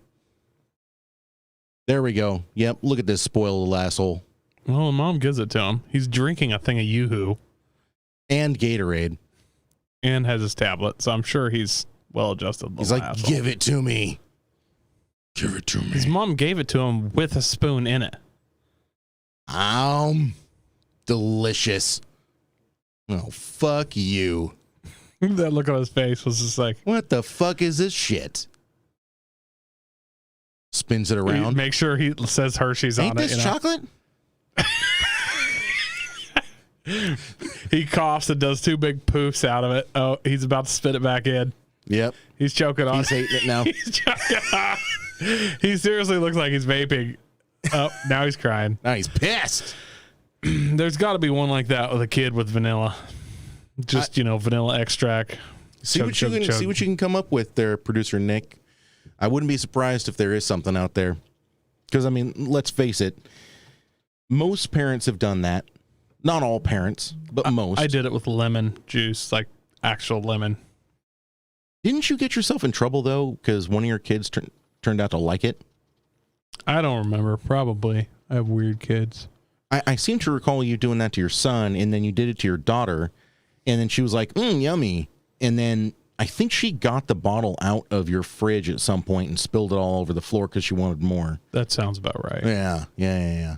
Speaker 1: There we go. Yep. Look at this spoiled little asshole.
Speaker 2: Well, mom gives it to him. He's drinking a thing of Yoo-Hoo
Speaker 1: and Gatorade,
Speaker 2: and has his tablet. So I'm sure he's well adjusted.
Speaker 1: He's like, asshole. Give it to me. Give it to me.
Speaker 2: His mom gave it to him with a spoon in it.
Speaker 1: Delicious. Oh, fuck you.
Speaker 2: That look on his face was just like,
Speaker 1: what the fuck is this shit? Spins it around.
Speaker 2: Make sure he says Hershey's
Speaker 1: Ain't
Speaker 2: on it.
Speaker 1: Ain't this chocolate?
Speaker 2: He coughs and does 2 big poofs out of it. Oh, he's about to spit it back in.
Speaker 1: Yep.
Speaker 2: He's choking on
Speaker 1: He's hating it now.
Speaker 2: He seriously looks like he's vaping. Oh, now he's crying.
Speaker 1: Now he's pissed.
Speaker 2: There's got to be one like that with a kid with vanilla. Just, vanilla extract.
Speaker 1: See what you can come up with there, producer Nick. I wouldn't be surprised if there is something out there. Because, I mean, let's face it. Most parents have done that. Not all parents, but most.
Speaker 2: I did it with lemon juice, like actual lemon.
Speaker 1: Didn't you get yourself in trouble, though, because one of your kids turned out to like it?
Speaker 2: I don't remember. Probably. I have weird kids.
Speaker 1: I seem to recall you doing that to your son, and then you did it to your daughter, and then she was like, yummy. And then I think she got the bottle out of your fridge at some point and spilled it all over the floor because she wanted more.
Speaker 2: That sounds about right.
Speaker 1: Yeah.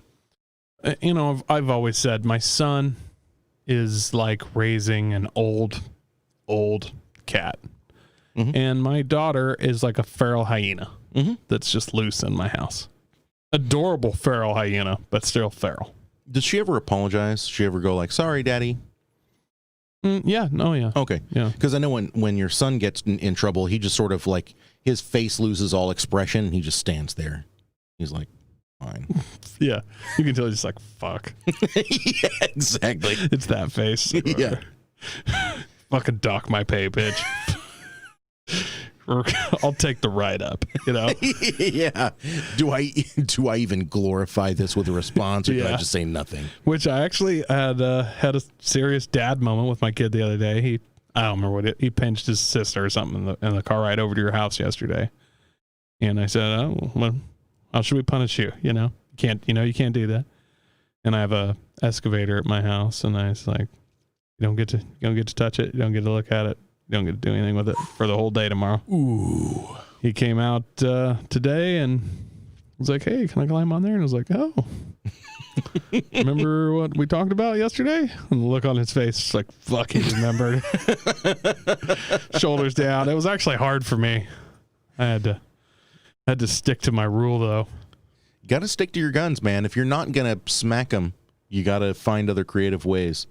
Speaker 2: I've always said my son is like raising an old cat. Mm-hmm. And my daughter is like a feral hyena that's just loose in my house. Adorable feral hyena, but still feral.
Speaker 1: Does she ever apologize? Does she ever go like, sorry, Daddy?
Speaker 2: Yeah. No, yeah.
Speaker 1: Okay.
Speaker 2: Yeah.
Speaker 1: Because I know when your son gets in trouble, he just sort of like, his face loses all expression. He just stands there. He's like, fine.
Speaker 2: Yeah. You can tell he's just like, fuck.
Speaker 1: Yeah, exactly.
Speaker 2: It's that face.
Speaker 1: Yeah.
Speaker 2: Fucking dock my pay, bitch. I'll take the ride up,
Speaker 1: Yeah. Do I even glorify this with a response, or do I just say nothing?
Speaker 2: Which I actually had a serious dad moment with my kid the other day. I don't remember he pinched his sister or something in the car ride over to your house yesterday. And I said, "Oh, well, how should we punish you? You can't do that." And I have a excavator at my house, and I was like, you don't get to touch it. You don't get to look at it. You don't get to do anything with it for the whole day tomorrow. Ooh. He came out today and was like, hey, can I climb on there? And I was like, oh. Remember what we talked about yesterday? And the look on his face, like, fuck, he remembered. Shoulders down. It was actually hard for me. I had to stick to my rule, though.
Speaker 1: Got to stick to your guns, man. If you're not going to smack them, you got to find other creative ways.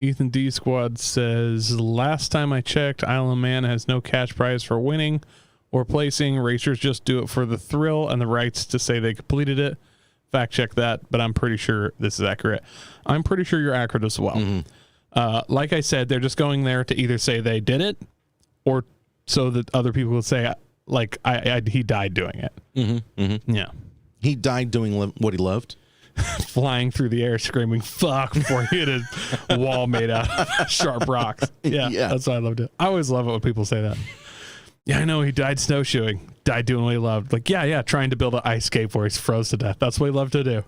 Speaker 2: Ethan D Squad says, last time I checked, Isle of Man has no cash prize for winning or placing. Racers just do it for the thrill and the rights to say they completed it. Fact check that, but I'm pretty sure this is accurate. I'm pretty sure you're accurate as well. Mm-hmm. Like I said, they're just going there to either say they did it or so that other people will say, like, he died doing it.
Speaker 1: Mm-hmm. Mm-hmm.
Speaker 2: Yeah.
Speaker 1: He died doing what he loved.
Speaker 2: Flying through the air screaming fuck before he hit a wall made out of sharp rocks. Yeah, that's why I loved it. I always love it when people say that. Yeah, I know, he died snowshoeing, died doing what he loved. Like, yeah, trying to build an ice skate where he's froze to death. That's what he loved to do.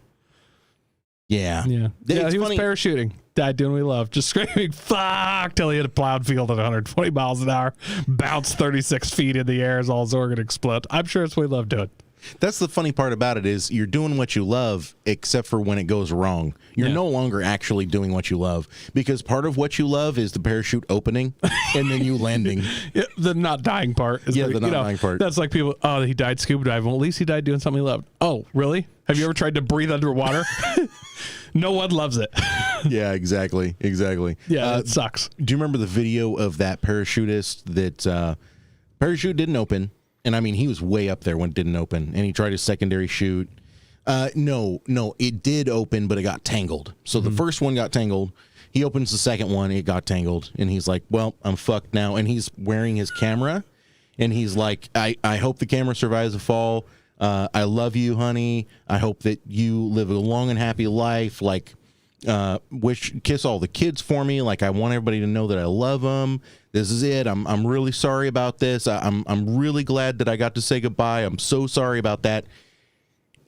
Speaker 1: Yeah.
Speaker 2: He was parachuting, died doing what he loved, just screaming fuck till he hit a plowed field at 120 miles an hour, bounced 36 feet in the air as all his organ exploded. I'm sure it's what he loved doing.
Speaker 1: That's the funny part about it is you're doing what you love, except for when it goes wrong. You're no longer actually doing what you love, because part of what you love is the parachute opening and then you landing.
Speaker 2: Yeah, the not dying part.
Speaker 1: The not dying part.
Speaker 2: That's like people, oh, he died scuba diving. Well, at least he died doing something he loved. Oh, really? Have you ever tried to breathe underwater? No one loves it.
Speaker 1: Yeah, exactly.
Speaker 2: Yeah, it sucks.
Speaker 1: Do you remember the video of that parachutist that parachute didn't open? And I mean, he was way up there when it didn't open, and he tried his secondary chute. No, it did open, but it got tangled. So the first one got tangled. He opens the second one, it got tangled, and he's like, well, I'm fucked now. And he's wearing his camera, and he's like, I hope the camera survives the fall. I love you, honey. I hope that you live a long and happy life. Like, kiss all the kids for me. Like, I want everybody to know that I love them. This is it. I'm really sorry about this. I'm really glad that I got to say goodbye. I'm so sorry about that.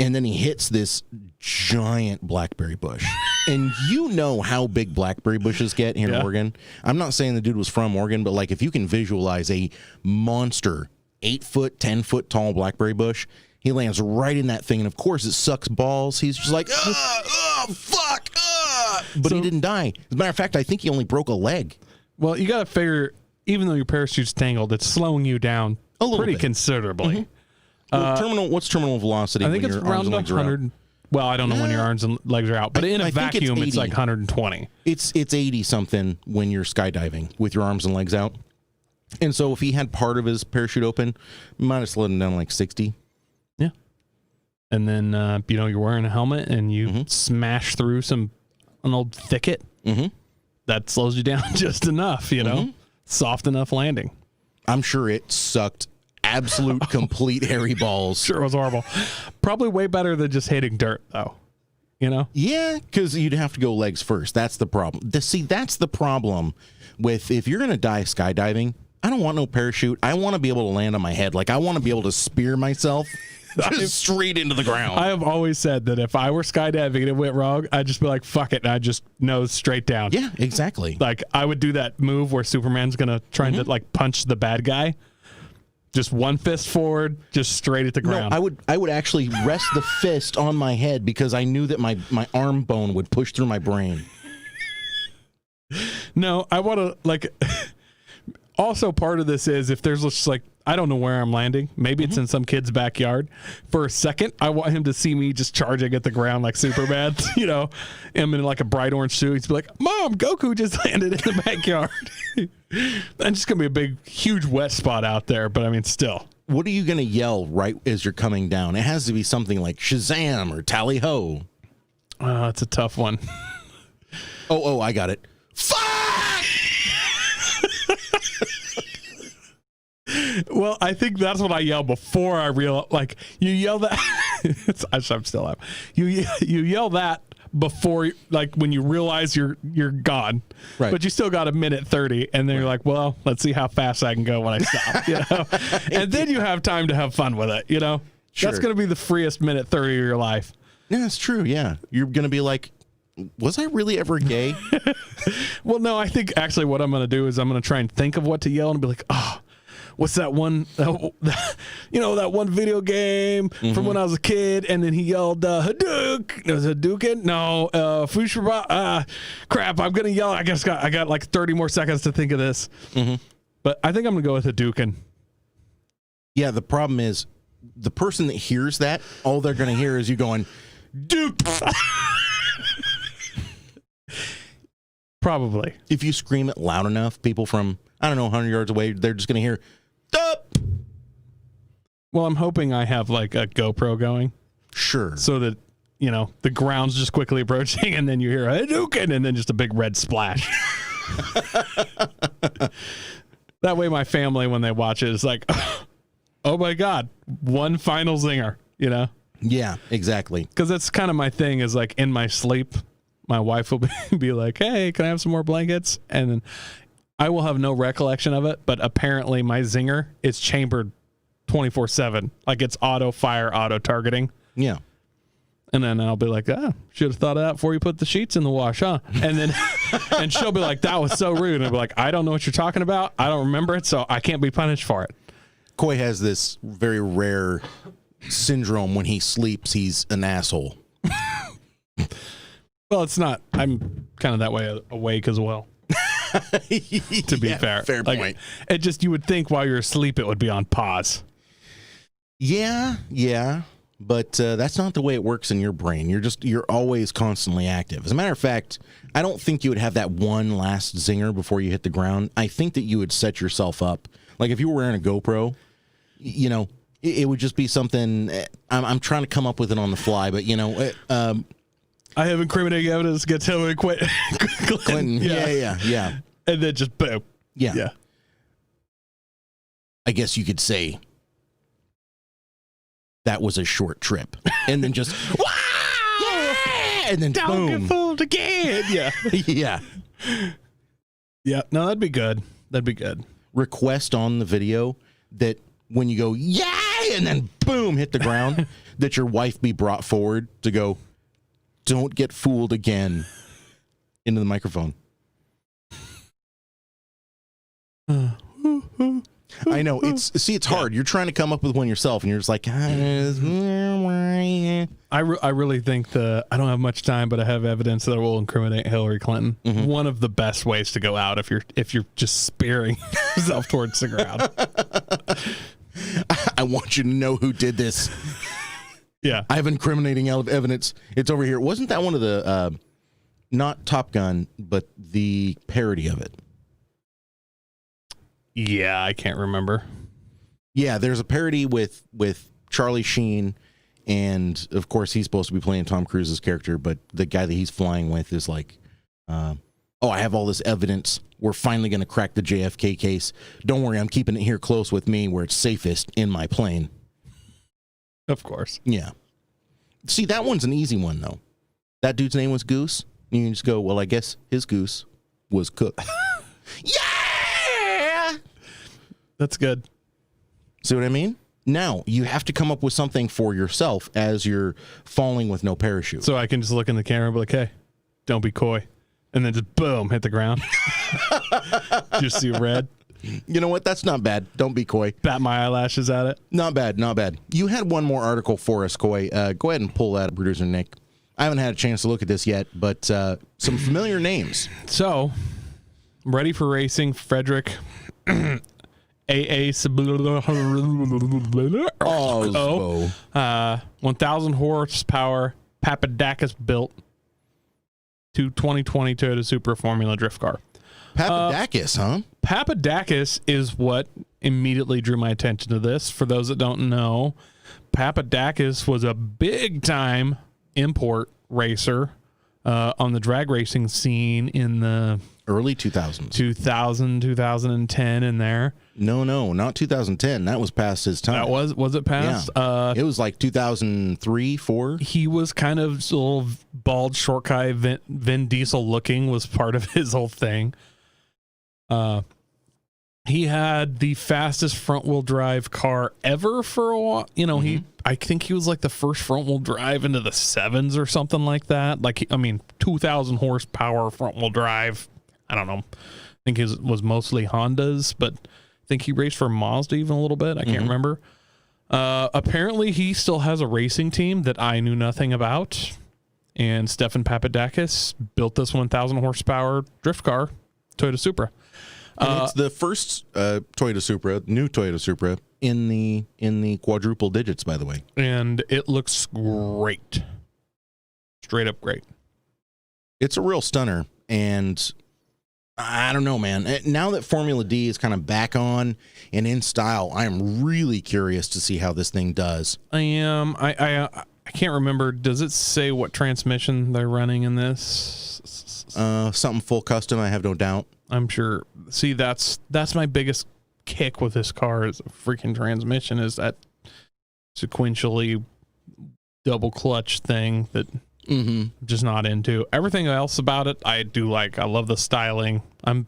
Speaker 1: And then he hits this giant blackberry bush. And you know how big blackberry bushes get here in Oregon. I'm not saying the dude was from Oregon, but like, if you can visualize a monster 8-foot, 10-foot tall blackberry bush, he lands right in that thing. And of course it sucks balls. He's just like, fuck. But he didn't die. As a matter of fact, I think he only broke a leg.
Speaker 2: Well, you got to figure, even though your parachute's tangled, it's slowing you down pretty considerably.
Speaker 1: Mm-hmm. What's terminal velocity?
Speaker 2: I think it's around 100 Well, I don't know when your arms and legs are out, but in a vacuum, it's like 120.
Speaker 1: It's 80 something when you're skydiving with your arms and legs out. And so if he had part of his parachute open, you might have slid him down like 60.
Speaker 2: Yeah. And then, you're wearing a helmet and you smash through an old thicket. Mm-hmm. That slows you down just enough, soft enough landing.
Speaker 1: I'm sure it sucked absolute complete hairy balls.
Speaker 2: Sure, it was horrible. Probably way better than just hitting dirt, though.
Speaker 1: Yeah, because you'd have to go legs first. That's the problem. That's the problem with if you're going to die skydiving. I don't want no parachute. I want to be able to land on my head. Like, I want to be able to spear myself just straight into the ground.
Speaker 2: I have always said that if I were skydiving and it went wrong, I'd just be like, fuck it. And I'd just nose straight down.
Speaker 1: Yeah, exactly.
Speaker 2: Like, I would do that move where Superman's going to try to, punch the bad guy. Just one fist forward, just straight at the ground.
Speaker 1: No, I would actually rest the fist on my head because I knew that my arm bone would push through my brain.
Speaker 2: No, I want to, also part of this is if there's just I don't know where I'm landing. Maybe it's in some kid's backyard. For a second, I want him to see me just charging at the ground like Superman, I'm in a bright orange suit. He's like, Mom, Goku just landed in the backyard. That's just going to be a big, huge wet spot out there. But I mean, still.
Speaker 1: What are you going to yell right as you're coming down? It has to be something like Shazam or Tally Ho.
Speaker 2: It's a tough one.
Speaker 1: Oh, I got it. Fuck!
Speaker 2: Well, I think that's what I yell before I realize. You yell that. I'm still up. You yell that before, when you realize you're gone,
Speaker 1: right?
Speaker 2: But you still got a minute 30, and then you're like, well, let's see how fast I can go when I stop. And then you have time to have fun with it.
Speaker 1: Sure.
Speaker 2: That's going to be the freest minute 30 of your life.
Speaker 1: Yeah, that's true. Yeah, you're going to be like, was I really ever gay?
Speaker 2: Well, no. I think actually what I'm going to do is I'm going to try and think of what to yell and be like, oh. What's that one, that one video game from when I was a kid, and then he yelled, Hadouken. Was it Hadouken? No, Fushaba. Crap, I'm going to yell. I guess I got 30 more seconds to think of this. Mm-hmm. But I think I'm going to go with Hadouken.
Speaker 1: Yeah, the problem is the person that hears that, all they're going to hear is you going, Duke.
Speaker 2: Probably.
Speaker 1: If you scream it loud enough, people from, 100 yards away, they're just going to hear, Dup.
Speaker 2: Well, I'm hoping I have a GoPro going.
Speaker 1: Sure.
Speaker 2: So that, the ground's just quickly approaching, and then you hear a Hadouken, and then just a big red splash. That way my family, when they watch it, is like, oh my God, one final zinger,
Speaker 1: Yeah, exactly.
Speaker 2: Because that's kind of my thing is in my sleep, my wife will be like, hey, can I have some more blankets? And then I will have no recollection of it, but apparently my zinger is chambered 24/7. It's auto fire, auto targeting.
Speaker 1: Yeah.
Speaker 2: And then I'll be like, should have thought of that before you put the sheets in the wash, huh? And then, and she'll be like, that was so rude. And I'll be like, I don't know what you're talking about. I don't remember it, so I can't be punished for it.
Speaker 1: Coy has this very rare syndrome when he sleeps, he's an asshole.
Speaker 2: Well, it's not. I'm kind of that way awake as well. To be fair.
Speaker 1: Fair point.
Speaker 2: It just, you would think while you're asleep, it would be on pause.
Speaker 1: Yeah. But that's not the way it works in your brain. You're always constantly active. As a matter of fact, I don't think you would have that one last zinger before you hit the ground. I think that you would set yourself up. If you were wearing a GoPro, it would just be something. I'm trying to come up with it on the fly, but
Speaker 2: I have incriminating evidence against Hillary
Speaker 1: Clinton. Yeah.
Speaker 2: And then just boom.
Speaker 1: Yeah. I guess you could say that was a short trip, and then just and then
Speaker 2: don't
Speaker 1: boom.
Speaker 2: get fooled again. Yeah.
Speaker 1: Yeah.
Speaker 2: Yeah. No, that'd be good.
Speaker 1: Request on the video that when you go yay and then boom hit the ground, that your wife be brought forward to go, don't get fooled again, into the microphone. I know it's hard. You're trying to come up with one yourself, and you're just like,
Speaker 2: I really think I don't have much time, but I have evidence that will incriminate Hillary Clinton. Mm-hmm. One of the best ways to go out if you're just spearing yourself towards the ground.
Speaker 1: I want you to know who did this.
Speaker 2: Yeah.
Speaker 1: I have incriminating evidence. It's over here. Wasn't that one of the, not Top Gun, but the parody of it?
Speaker 2: Yeah, I can't remember.
Speaker 1: Yeah, there's a parody with Charlie Sheen, and of course he's supposed to be playing Tom Cruise's character, but the guy that he's flying with is like, oh, I have all this evidence. We're finally going to crack the JFK case. Don't worry, I'm keeping it here close with me where it's safest in my plane.
Speaker 2: Of course.
Speaker 1: Yeah. See, that one's an easy one, though. That dude's name was Goose. You can just go, well, I guess his goose was cooked. Yeah!
Speaker 2: That's good.
Speaker 1: See what I mean? Now, you have to come up with something for yourself as you're falling with no parachute.
Speaker 2: So I can just look in the camera and be like, hey, don't be coy. And then just boom, hit the ground. Just see red.
Speaker 1: You know what? That's not bad. Don't be coy.
Speaker 2: Bat my eyelashes at it.
Speaker 1: Not bad. Not bad. You had one more article for us, Coy. Go ahead and pull that, producer Nick. I haven't had a chance to look at this yet, but some familiar names.
Speaker 2: So, ready for racing, Frederick.
Speaker 1: Osbo.
Speaker 2: 1,000 horsepower, Papadakis built 2020 Toyota Supra Formula drift car.
Speaker 1: Papadakis, huh?
Speaker 2: Papadakis is what immediately drew my attention to this. For those that don't know, Papadakis was a big-time import racer on the drag racing scene in the
Speaker 1: early 2000s.
Speaker 2: 2010 in there.
Speaker 1: No, not 2010. That was past his time.
Speaker 2: That was it past?
Speaker 1: Yeah. It was like 2003, 4.
Speaker 2: He was kind of a little bald, short guy, Vin Diesel looking was part of his whole thing. He had the fastest front wheel drive car ever for a while. You know, I think he was like the first front wheel drive into the 7s or something like that. Like, 2,000 horsepower front wheel drive. I don't know. I think his was mostly Hondas, but I think he raced for Mazda even a little bit. I can't remember. Apparently he still has a racing team that I knew nothing about. And Stefan Papadakis built this 1,000 horsepower drift car, Toyota Supra.
Speaker 1: And it's the first Toyota Supra, new Toyota Supra, in the quadruple digits, by the way.
Speaker 2: And it looks great. Straight up great.
Speaker 1: It's a real stunner. And I don't know, man. Now that Formula D is kind of back on and in style, I am really curious to see how this thing does.
Speaker 2: I am. I can't remember. Does it say what transmission they're running in this?
Speaker 1: Something full custom, I have no doubt.
Speaker 2: I'm sure. See, that's my biggest kick with this car is a freaking transmission, is that sequentially double clutch thing that I'm just not into. Everything else about it, I do like. I love the styling. I'm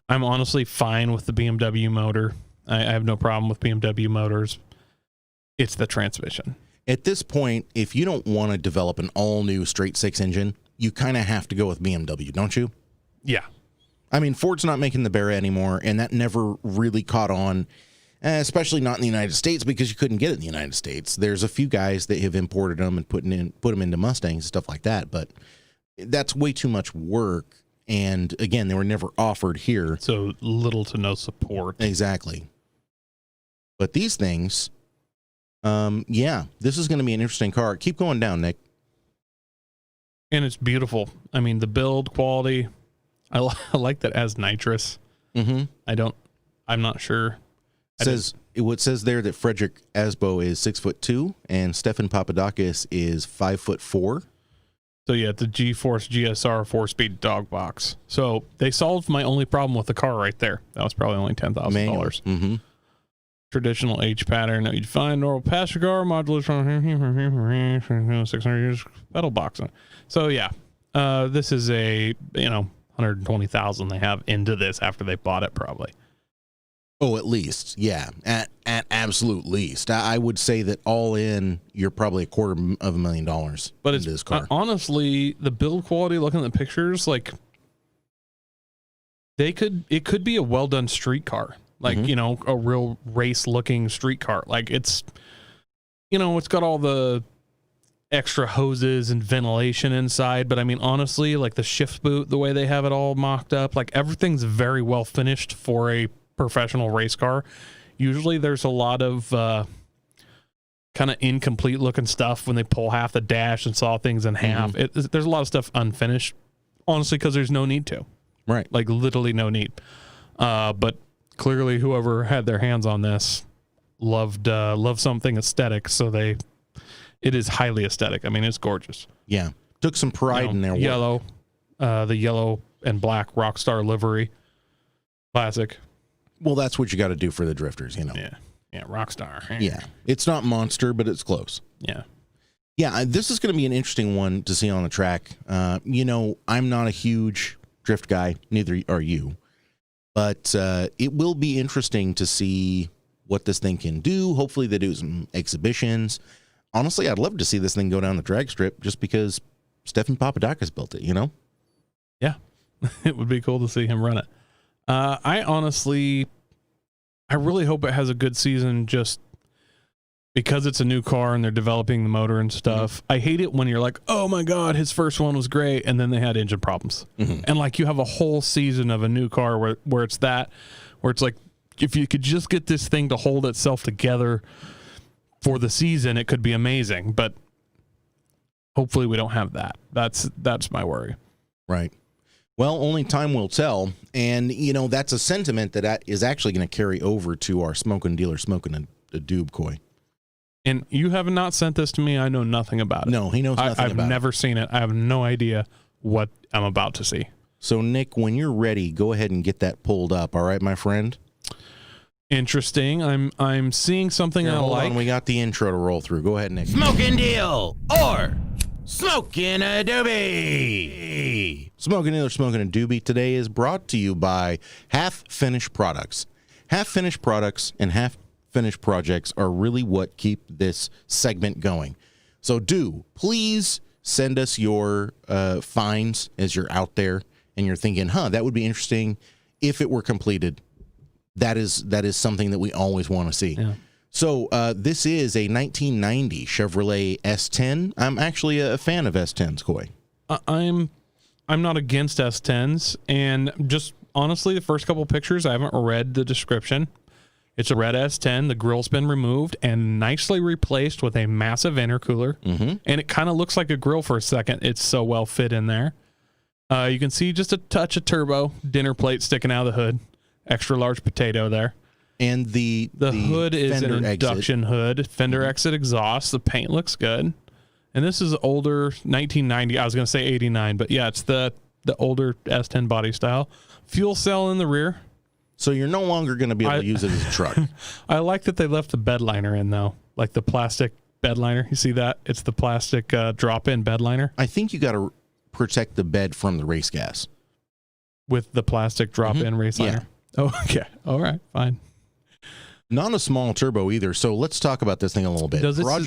Speaker 2: honestly fine with the BMW motor. I have no problem with BMW motors. It's the transmission.
Speaker 1: At this point, if you don't want to develop an all-new straight-six engine, you kind of have to go with BMW, don't you?
Speaker 2: Yeah.
Speaker 1: I mean, Ford's not making the Barra anymore, and that never really caught on, especially not in the United States, because you couldn't get it in the United States. There's a few guys that have imported them and put them into Mustangs and stuff like that, but that's way too much work. And again, they were never offered here.
Speaker 2: So little to no support.
Speaker 1: Exactly. But these things, this is going to be an interesting car. Keep going down, Nick.
Speaker 2: And it's beautiful. I mean, the build quality, I like that it has nitrous. I'm not sure.
Speaker 1: It says there that Frederick Asbo is 6'2" and Stefan Papadakis is 5'4".
Speaker 2: So yeah, the G-Force GSR 4-speed dog box. So they solved my only problem with the car right there. That was probably only $10,000. Traditional H pattern that you'd find normal passenger car modulars from 600 years pedal box. So yeah, this is a 120,000 they have into this after they bought it probably.
Speaker 1: Oh, at least, yeah, at absolute least. I would say that all in, you're probably $250,000.
Speaker 2: But
Speaker 1: into this car.
Speaker 2: Honestly, the build quality, looking at the pictures, like it could be a well done street car. Like, a real race looking street car. Like it's got all the extra hoses and ventilation inside. But I mean, honestly, like the shift boot, the way they have it all mocked up, like everything's very well finished for a professional race car. Usually there's a lot of kind of incomplete looking stuff when they pull half the dash and saw things in half. There's a lot of stuff unfinished, honestly, because there's no need to.
Speaker 1: Right.
Speaker 2: Like literally no need. But clearly whoever had their hands on this loved something aesthetic, so it is highly aesthetic. I mean, it's gorgeous.
Speaker 1: Yeah. Took some pride in their
Speaker 2: yellow, the yellow and black Rockstar livery. Classic.
Speaker 1: Well, that's what you got to do for the drifters, you know.
Speaker 2: Yeah, Rockstar.
Speaker 1: Yeah. It's not Monster, but it's close.
Speaker 2: Yeah.
Speaker 1: Yeah, this is going to be an interesting one to see on the track. You know, I'm not a huge drift guy, neither are you. But it will be interesting to see what this thing can do. Hopefully they do some exhibitions. Honestly, I'd love to see this thing go down the drag strip just because Stefan Papadakis built it, you know?
Speaker 2: Yeah, it would be cool to see him run it. I really hope it has a good season just because it's a new car and they're developing the motor and stuff. I hate it when you're like, oh my God, his first one was great. And then they had engine problems. And like you have a whole season of a new car where it's like, if you could just get this thing to hold itself together for the season, it could be amazing. But hopefully we don't have that. That's my worry.
Speaker 1: Right. Well, only time will tell. And, you know, that's a sentiment that is actually going to carry over to our smoking dealer smoking a doob, Coy.
Speaker 2: And you have not sent this to me. I know nothing about it.
Speaker 1: No, he knows nothing about it.
Speaker 2: I've never seen it. I have no idea what I'm about to see.
Speaker 1: So, Nick, when you're ready, go ahead and get that pulled up. All right, my friend?
Speaker 2: Interesting. I'm seeing something I like.
Speaker 1: Hold on, we got the intro to roll through. Go ahead, Nick.
Speaker 3: Smoking deal or smoking a doobie.
Speaker 1: Smoking Deal or Smoking a Doobie today is brought to you by Half Finished Products. Half Finished Products and Half Finished Projects are really what keep this segment going. So please send us your finds as you're out there and you're thinking, that would be interesting if it were completed. That is something that we always want to see. Yeah. So this is a 1990 Chevrolet S10. I'm actually a fan of S10s, Coy.
Speaker 2: I'm not against S10s, and just honestly, the first couple pictures, I haven't read the description. It's a red S10. The grill's been removed and nicely replaced with a massive intercooler, and it kind of looks like a grill for a second. It's so well fit in there. You can see just a touch of turbo, dinner plate sticking out of the hood, extra large potato there.
Speaker 1: And the
Speaker 2: hood is an induction hood, fender exit exhaust. The paint looks good. And this is older 1990. I was going to say 89, but yeah, it's the older S10 body style. Fuel cell in the rear.
Speaker 1: So you're no longer going to be able to use it as a truck.
Speaker 2: I like that they left the bed liner in, though, like the plastic bed liner. You see that? It's the plastic drop-in bed liner.
Speaker 1: I think you got to protect the bed from the race gas.
Speaker 2: With the plastic drop-in race liner? Yeah. Oh, okay. All right, fine.
Speaker 1: Not a small turbo either. So let's talk about this thing a little bit.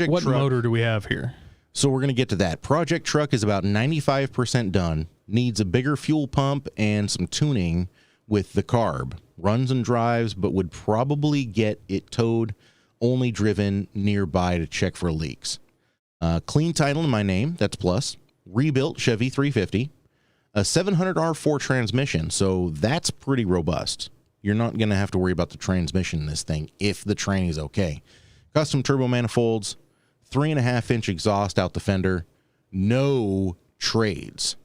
Speaker 2: What motor do we have here?
Speaker 1: So we're going to get to that. Project Truck is about 95% done. Needs a bigger fuel pump and some tuning with the carb. Runs and drives, but would probably get it towed, only driven nearby to check for leaks. Clean title in my name. That's plus. Rebuilt Chevy 350. A 700 R4 transmission. So that's pretty robust. You're not going to have to worry about the transmission in this thing if the train is okay. Custom turbo manifolds. 3.5-inch exhaust out the fender, no trades.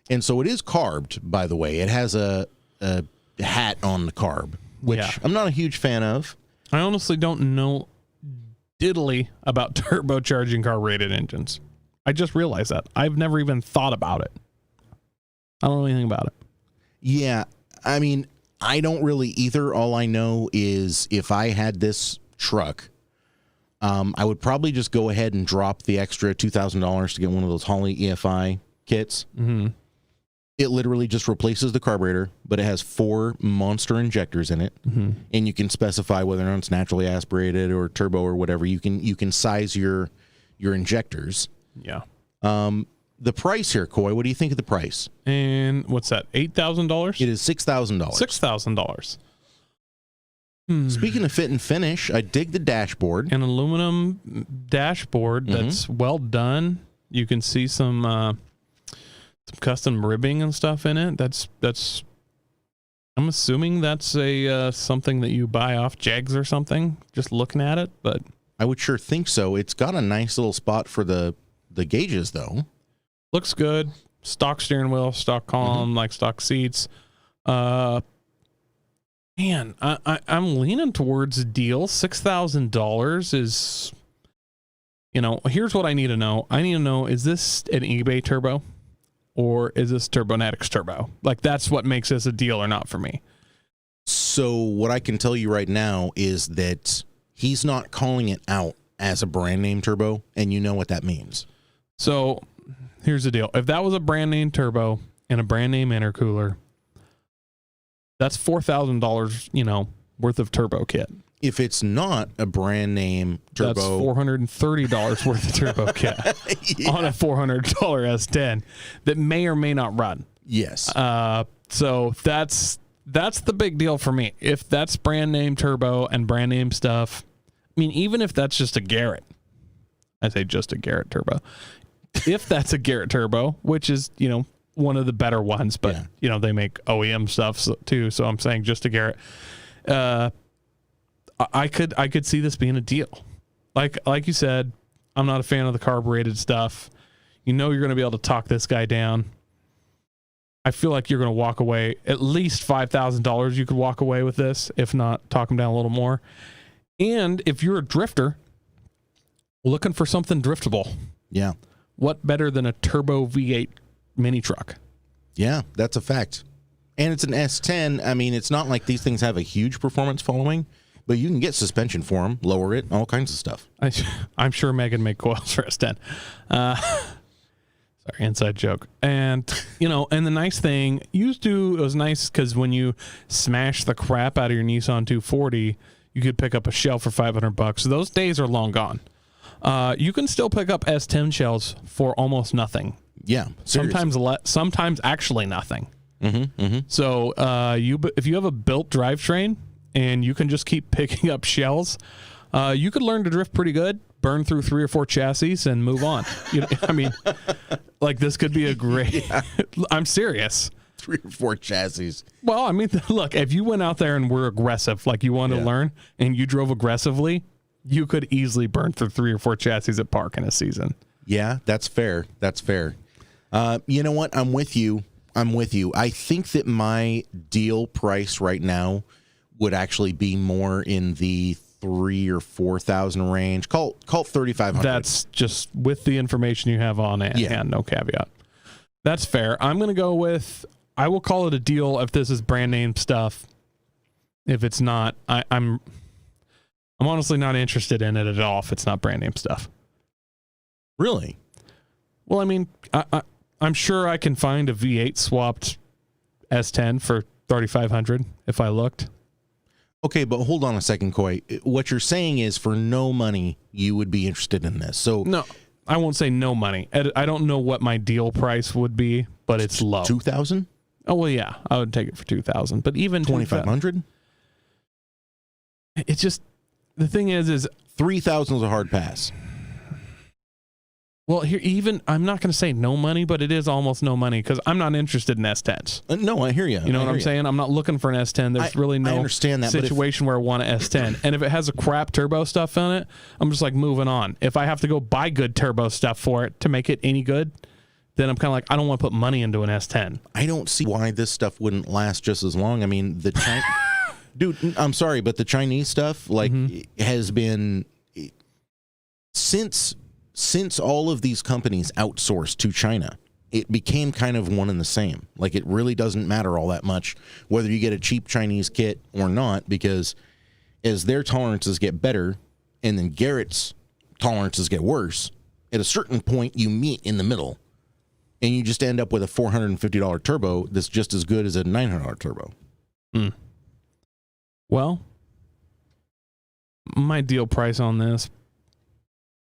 Speaker 1: And so it is carbed, by the way. It has a hat on the carb, which I'm not a huge fan of.
Speaker 2: I honestly don't know diddly about turbocharging carbureted engines. I just realized that. I've never even thought about it. I don't know anything about it.
Speaker 1: Yeah, I mean, I don't really either. All I know is if I had this truck, I would probably just go ahead and drop the extra $2,000 to get one of those Holley EFI kits. It literally just replaces the carburetor, but it has 4 monster injectors in it, and you can specify whether or not it's naturally aspirated or turbo or whatever. You can size your injectors.
Speaker 2: Yeah.
Speaker 1: The price here, Coy. What do you think of the price?
Speaker 2: And what's that? $8,000?
Speaker 1: It is $6,000.
Speaker 2: $6,000.
Speaker 1: Speaking of fit and finish, I dig the dashboard.
Speaker 2: An aluminum dashboard that's well done. You can see some custom ribbing and stuff in it. That's I'm assuming that's a something that you buy off Jags or something. Just looking at it, but
Speaker 1: I would sure think so. It's got a nice little spot for the gauges, though.
Speaker 2: Looks good. Stock steering wheel, stock column, like stock seats. Man, I'm leaning towards a deal. $6,000 is, here's what I need to know. I need to know, is this an eBay turbo or is this Turbonetics turbo? Like, that's what makes this a deal or not for me.
Speaker 1: So what I can tell you right now is that he's not calling it out as a brand name turbo, and you know what that means.
Speaker 2: So here's the deal. If that was a brand name turbo and a brand name intercooler, that's $4,000, worth of turbo kit.
Speaker 1: If it's not a brand name turbo,
Speaker 2: that's $430 worth of turbo kit on a $400 S10 that may or may not run.
Speaker 1: Yes.
Speaker 2: So that's the big deal for me. If that's brand name turbo and brand name stuff, I mean, even if that's just a Garrett, I say just a Garrett turbo. If that's a Garrett turbo, which is, one of the better ones, but they make OEM stuff too. So I'm saying just a Garrett. I could see this being a deal. Like you said, I'm not a fan of the carbureted stuff. You're going to be able to talk this guy down. I feel like you're going to walk away at least $5,000. You could walk away with this, if not talk him down a little more. And if you're a drifter looking for something driftable, what better than a turbo V8 mini truck?
Speaker 1: Yeah, that's a fact. And it's an S10. I mean, it's not like these things have a huge performance following, but you can get suspension for them, lower it, all kinds of stuff.
Speaker 2: I'm sure Megan made coils for S10. Sorry, inside joke. And, and the nice thing, it was nice because when you smash the crap out of your Nissan 240, you could pick up a shell for $500. Those days are long gone. You can still pick up S10 shells for almost nothing.
Speaker 1: Yeah, seriously.
Speaker 2: Sometimes actually nothing.
Speaker 1: Mm-hmm.
Speaker 2: So if you have a built drivetrain and you can just keep picking up shells, you could learn to drift pretty good, burn through 3 or 4 chassis, and move on. This could be a great. I'm serious.
Speaker 1: 3 or 4 chassis.
Speaker 2: Well, I mean, look, if you went out there and were aggressive, like you wanted to learn, and you drove aggressively, you could easily burn through 3 or 4 chassis at park in a season.
Speaker 1: Yeah, that's fair. That's fair. You know what? I'm with you. I think that my deal price right now would actually be more in the 3,000 or 4,000 range. Call it 3,500.
Speaker 2: That's just with the information you have on it and no caveat. That's fair. I'm going to go with, I will call it a deal if this is brand name stuff. If it's not, I'm honestly not interested in it at all if it's not brand name stuff.
Speaker 1: Really?
Speaker 2: Well, I mean, I'm sure I can find a V8 swapped S10 for $3,500 if I looked.
Speaker 1: Okay, but hold on a second, Coy. What you're saying is for no money, you would be interested in this. So
Speaker 2: no, I won't say no money. I don't know what my deal price would be, but it's low.
Speaker 1: 2,000?
Speaker 2: Oh, well, yeah, I would take it for 2,000, but even
Speaker 1: 2,500?
Speaker 2: It's just, the thing is
Speaker 1: 3,000 is a hard pass.
Speaker 2: Well, here, I'm not going to say no money, but it is almost no money because I'm not interested in S10s.
Speaker 1: No, I hear you.
Speaker 2: You know what I'm saying? I'm not looking for an S10. There's really no
Speaker 1: I understand that,
Speaker 2: situation where I want an S10. And if it has a crap turbo stuff on it, I'm just like moving on. If I have to go buy good turbo stuff for it to make it any good, then I'm kind of like, I don't want to put money into an S10.
Speaker 1: I don't see why this stuff wouldn't last just as long. I mean, dude, I'm sorry, but the Chinese stuff has been since all of these companies outsourced to China, it became kind of one and the same. Like, it really doesn't matter all that much whether you get a cheap Chinese kit or not, because as their tolerances get better and then Garrett's tolerances get worse, at a certain point you meet in the middle and you just end up with a $450 turbo that's just as good as a $900 turbo.
Speaker 2: Well, my deal price on this,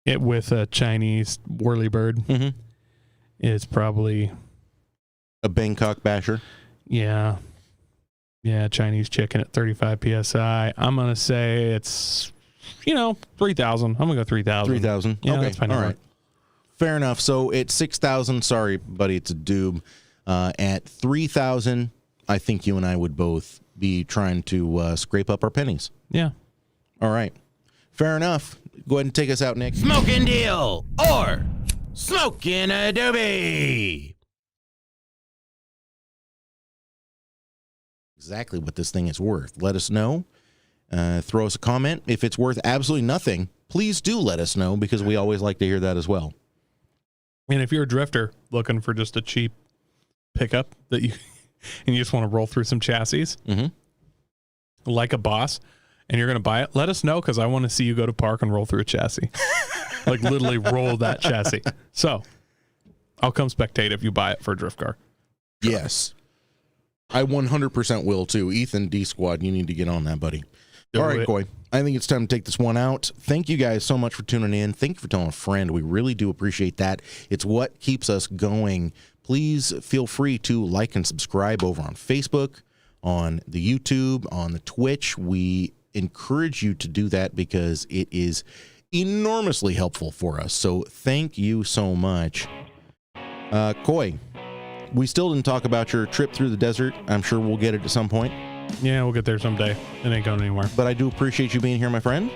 Speaker 2: with a Chinese whirlybird, is probably
Speaker 1: a Bangkok basher.
Speaker 2: Yeah, Chinese chicken at 35 psi. I'm gonna say it's 3,000. I'm gonna go 3,000.
Speaker 1: 3,000.
Speaker 2: Yeah,
Speaker 1: okay,
Speaker 2: that's fine.
Speaker 1: All right, fair enough. So at 6,000, sorry, buddy, it's a doob. At 3,000, I think you and I would both be trying to scrape up our pennies.
Speaker 2: Yeah.
Speaker 1: All right. Fair enough. Go ahead and take us out, Nick.
Speaker 3: Smoking deal or smoking adobe.
Speaker 1: Exactly what this thing is worth. Let us know. Throw us a comment. If it's worth absolutely nothing, please do let us know, because we always like to hear that as well.
Speaker 2: And if you're a drifter looking for just a cheap pickup that you and you just want to roll through some chassis, like a boss, and you're going to buy it, let us know, because I want to see you go to park and roll through a chassis. Like literally roll that chassis. So I'll come spectate if you buy it for a drift car.
Speaker 1: Yes. I 100% will too. Ethan D Squad, you need to get on that, buddy. All right, Coy. I think it's time to take this one out. Thank you guys so much for tuning in. Thank you for telling a friend. We really do appreciate that. It's what keeps us going. Please feel free to like and subscribe over on Facebook, on the YouTube, on the Twitch. We encourage you to do that because it is enormously helpful for us. So thank you so much. Coy, we still didn't talk about your trip through the desert. I'm sure we'll get it at some point.
Speaker 2: Yeah, we'll get there someday. It ain't going anywhere.
Speaker 1: But I do appreciate you being here, my friend.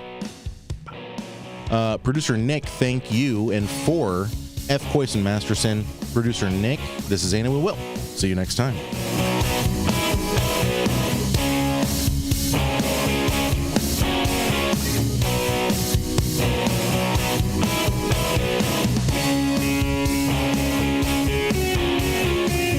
Speaker 1: Producer Nick, thank you. And for F. Coyson Masterson, producer Nick, this is Andy. We will see you next time.